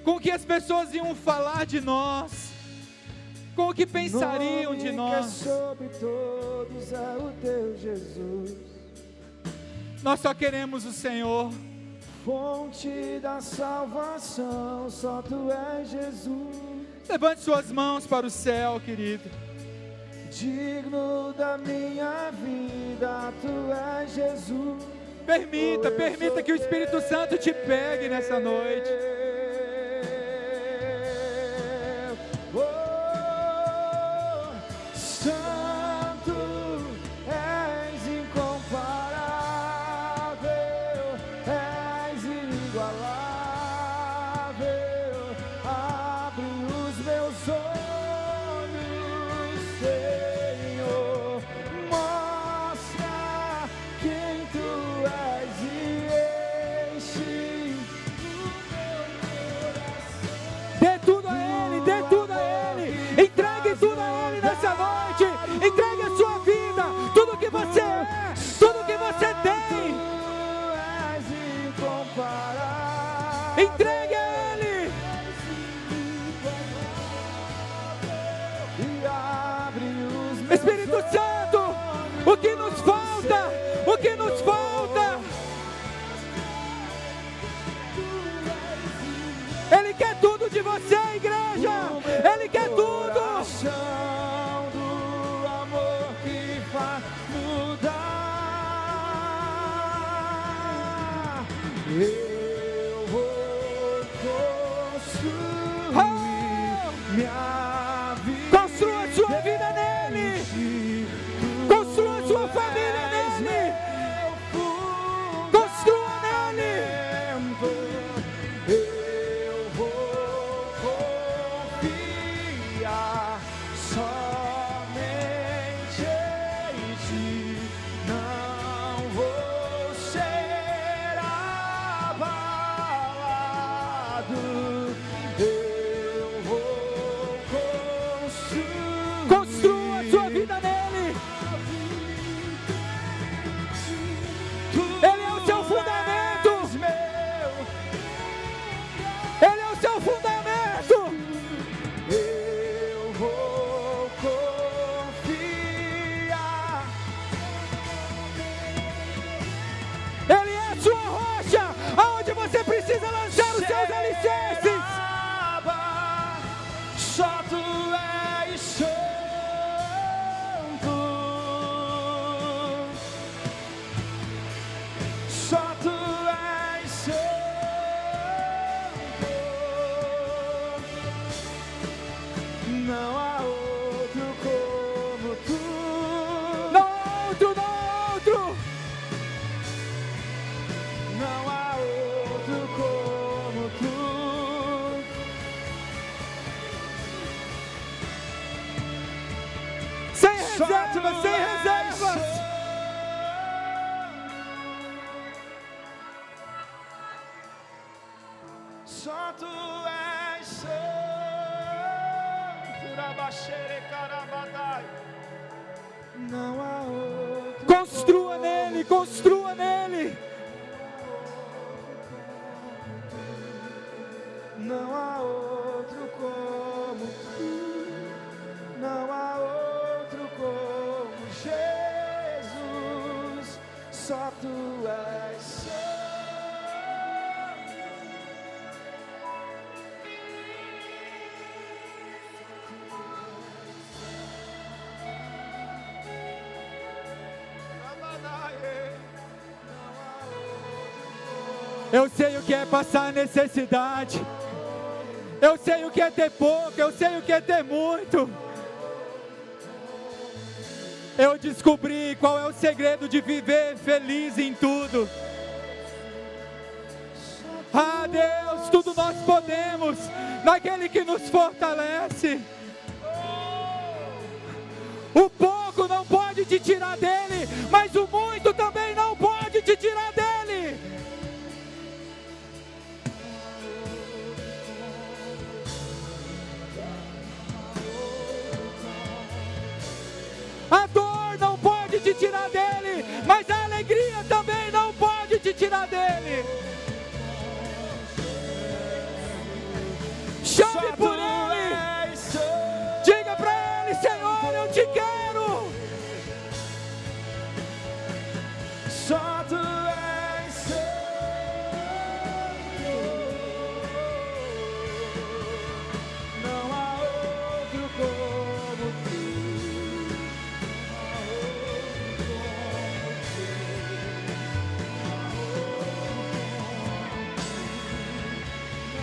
com o que as pessoas iam falar de nós, com o que pensariam de nós. Sobre todos é o teu Jesus. Nós só queremos o Senhor. Fonte da salvação, só tu és Jesus. Levante suas mãos para o céu, querido. Digno da minha vida, tu és Jesus. Permita que o Espírito Santo te pegue nessa noite. Santo, és incomparável, és inigualável. Abre os meus olhos, Senhor, mostra quem tu és e enche o meu coração. Dê tudo a Ele, dê tudo a Ele. Entregue tudo a Ele nessa noite. Entregue a sua vida, tudo que você é, tudo que você tem. Entregue a Ele. Espírito Santo, o que nos falta? O que nos falta? Ele quer tudo de você, igreja. Ele quer tudo. Do amor que faz mudar. Eu vou construir minha vida. Construa a sua vida nele. Construa a sua família nele. Construa nele. Eu vou confiar somente em ti. Não vou ser abalado. Eu vou construir. Construa a sua vida nele. Ele é o seu fundamento. Ele é o seu fundamento. Eu vou confiar. Ele é a sua rocha, aonde você precisa lançar os seus alicerces. Só tu és santo. Só tu és santo. Não há outro como tu. Não há outro, não há outro. Não há outro como tu. Sem reservas, sem reservas. Só tu és santo. Rabaxere carabadai. Não há outro. Construa nele, construa nele. não há outro como tu, não há outro como Jesus, só tu és santo. Eu sei o que é passar necessidade. Eu sei o que é ter pouco, eu sei o que é ter muito. Eu descobri qual é o segredo de viver feliz em tudo. Ah, Deus, tudo nós podemos naquele que nos fortalece. O pouco não pode te tirar dele, mas o muito também não pode te tirar dele. A dor não pode te tirar dele, mas a alegria também não pode te tirar dele. Chame por ele. Diga para ele: Senhor, eu te quero. Só tu és santo, não há outro como tu.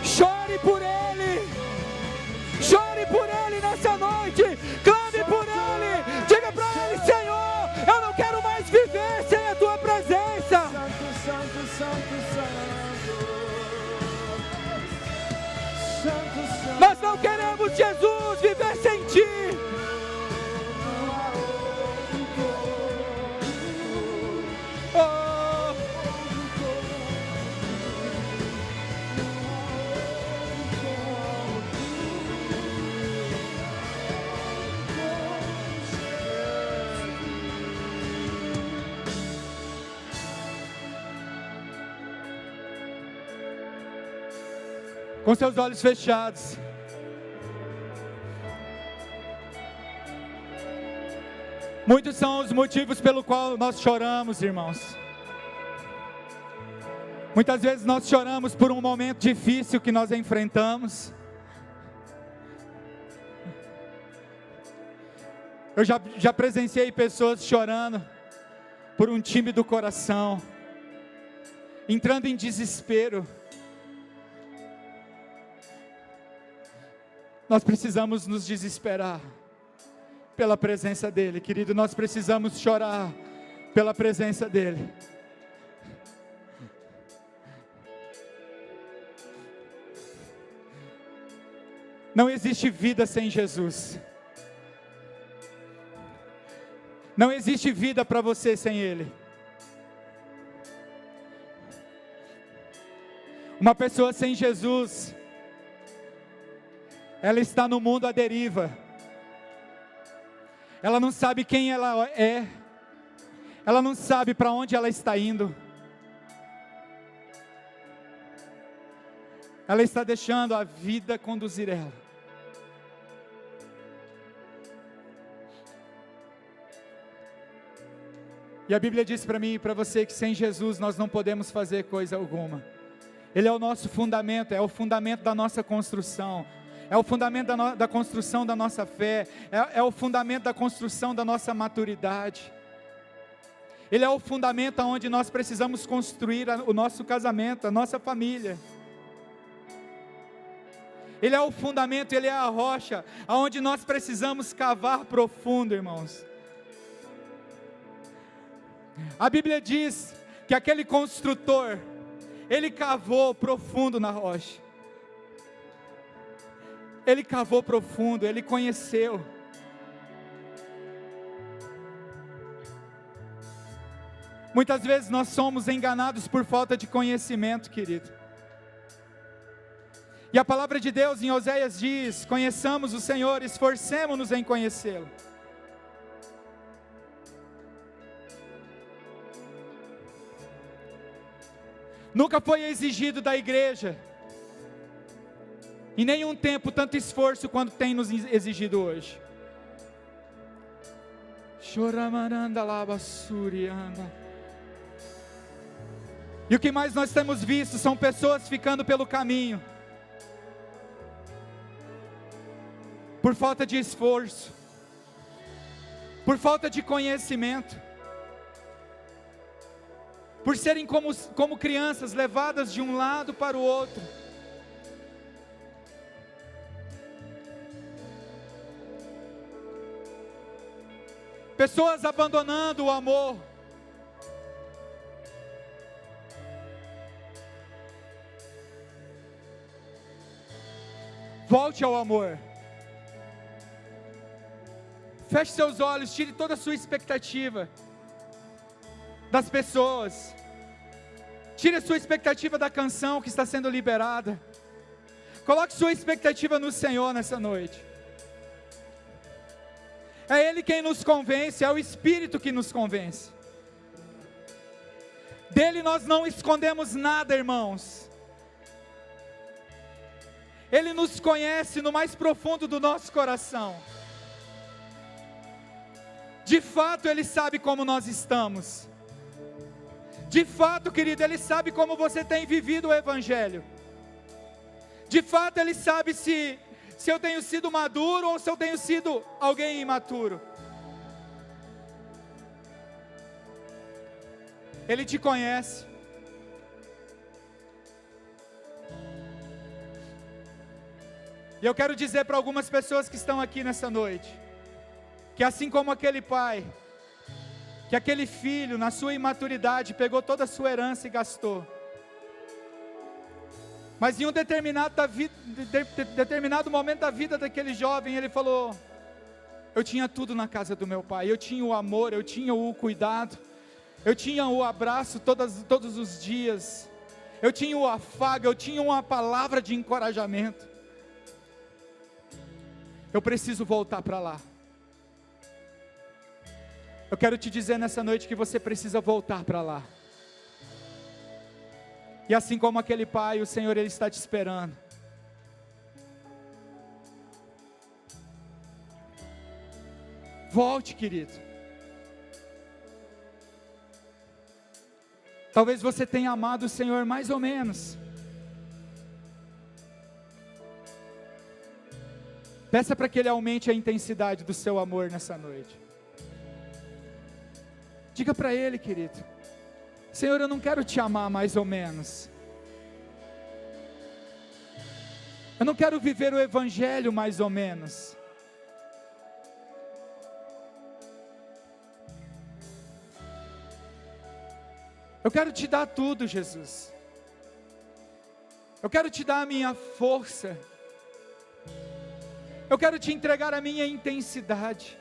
Chore por ele. Chore por ele nessa noite. Clame por ele. Diga para ele: Senhor, eu não quero mais viver sem a tua presença. Santo, santo, santo, santo. Santo, santo. Nós não queremos, Jesus, viver sem ti. Não há outro como Oh, com seus olhos fechados. Muitos são os motivos pelo qual nós choramos, irmãos. Muitas vezes nós choramos por um momento difícil que nós enfrentamos. Eu já presenciei pessoas chorando por um time do coração, entrando em desespero. Nós precisamos nos desesperar pela presença dEle, querido. Nós precisamos chorar pela presença dEle. Não existe vida sem Jesus. Não existe vida para você sem Ele. Uma pessoa sem Jesus, ela está no mundo à deriva. Ela não sabe quem ela é. Ela não sabe para onde ela está indo. Ela está deixando a vida conduzir ela. E a Bíblia diz para mim e para você que sem Jesus nós não podemos fazer coisa alguma. Ele é o nosso fundamento, é o fundamento da nossa construção. É o fundamento da construção da nossa fé, é o fundamento da construção da nossa maturidade. Ele é o fundamento onde nós precisamos construir o nosso casamento, a nossa família. Ele é o fundamento, Ele é a rocha, onde nós precisamos cavar profundo, irmãos. A Bíblia diz que aquele construtor, ele cavou profundo na rocha. Ele cavou profundo, ele conheceu. Muitas vezes nós somos enganados por falta de conhecimento, querido. E a palavra de Deus em Oséias diz: conheçamos o Senhor, esforcemo-nos em conhecê-lo. Nunca foi exigido da igreja Em nenhum tempo tanto esforço quanto tem nos exigido hoje. Choramaranda labassurianda. E o que mais nós temos visto são pessoas ficando pelo caminho, por falta de esforço, por falta de conhecimento, por serem como crianças levadas de um lado para o outro. Pessoas abandonando o amor. Volte ao amor. Feche seus olhos, tire toda a sua expectativa das pessoas. Tire a sua expectativa da canção que está sendo liberada. Coloque sua expectativa no Senhor nessa noite. É Ele quem nos convence, é o Espírito que nos convence. Dele nós não escondemos nada, irmãos. Ele nos conhece no mais profundo do nosso coração. De fato, Ele sabe como nós estamos. De fato, querido, Ele sabe como você tem vivido o Evangelho. De fato, Ele sabe se eu tenho sido maduro ou se eu tenho sido alguém imaturo. Ele te conhece. E eu quero dizer para algumas pessoas que estão aqui nessa noite, que assim como aquele pai, que aquele filho na sua imaturidade pegou toda a sua herança e gastou, mas em um determinado momento da vida daquele jovem, ele falou: eu tinha tudo na casa do meu pai, eu tinha o amor, eu tinha o cuidado, eu tinha o abraço todos os dias, eu tinha o afago, eu tinha uma palavra de encorajamento. Eu preciso voltar para lá. Eu quero te dizer nessa noite que você precisa voltar para lá. E assim como aquele pai, o Senhor, Ele está te esperando. Volte, querido. Talvez você tenha amado o Senhor mais ou menos. Peça para que Ele aumente a intensidade do seu amor nessa noite. Diga para Ele, querido: Senhor, eu não quero te amar mais ou menos. Eu não quero viver o Evangelho mais ou menos. Eu quero te dar tudo, Jesus. Eu quero te dar a minha força. Eu quero te entregar a minha intensidade.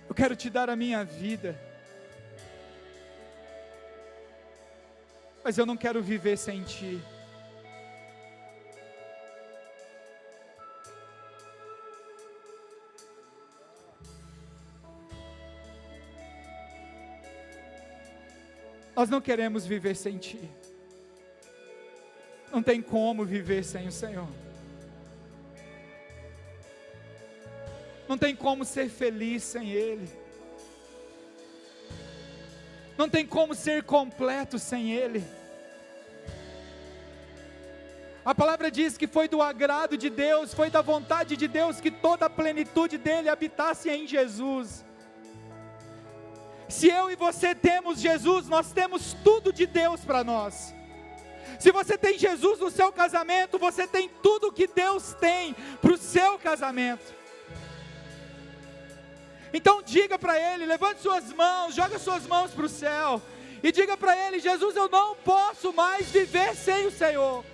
Eu quero te dar a minha vida. Mas eu não quero viver sem ti. Nós não queremos viver sem ti. Não tem como viver sem o Senhor. Não tem como ser feliz sem Ele. Não tem como ser completo sem Ele. A palavra diz que foi do agrado de Deus, foi da vontade de Deus que toda a plenitude dEle habitasse em Jesus. Se eu e você temos Jesus, nós temos tudo de Deus para nós. Se você tem Jesus no seu casamento, você tem tudo que Deus tem para o seu casamento. Então diga para Ele, levante suas mãos, joga suas mãos para o céu, e diga para Ele: Jesus, eu não posso mais viver sem o Senhor.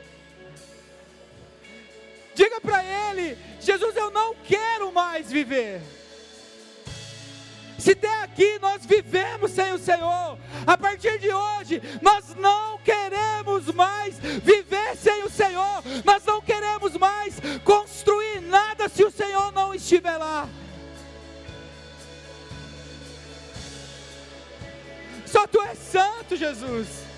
Diga para Ele: Jesus, eu não quero mais viver. Se até aqui nós vivemos sem o Senhor, a partir de hoje, nós não queremos mais viver sem o Senhor, nós não queremos mais construir nada se o Senhor não estiver lá. Só Tu és santo. Cristo Jesus.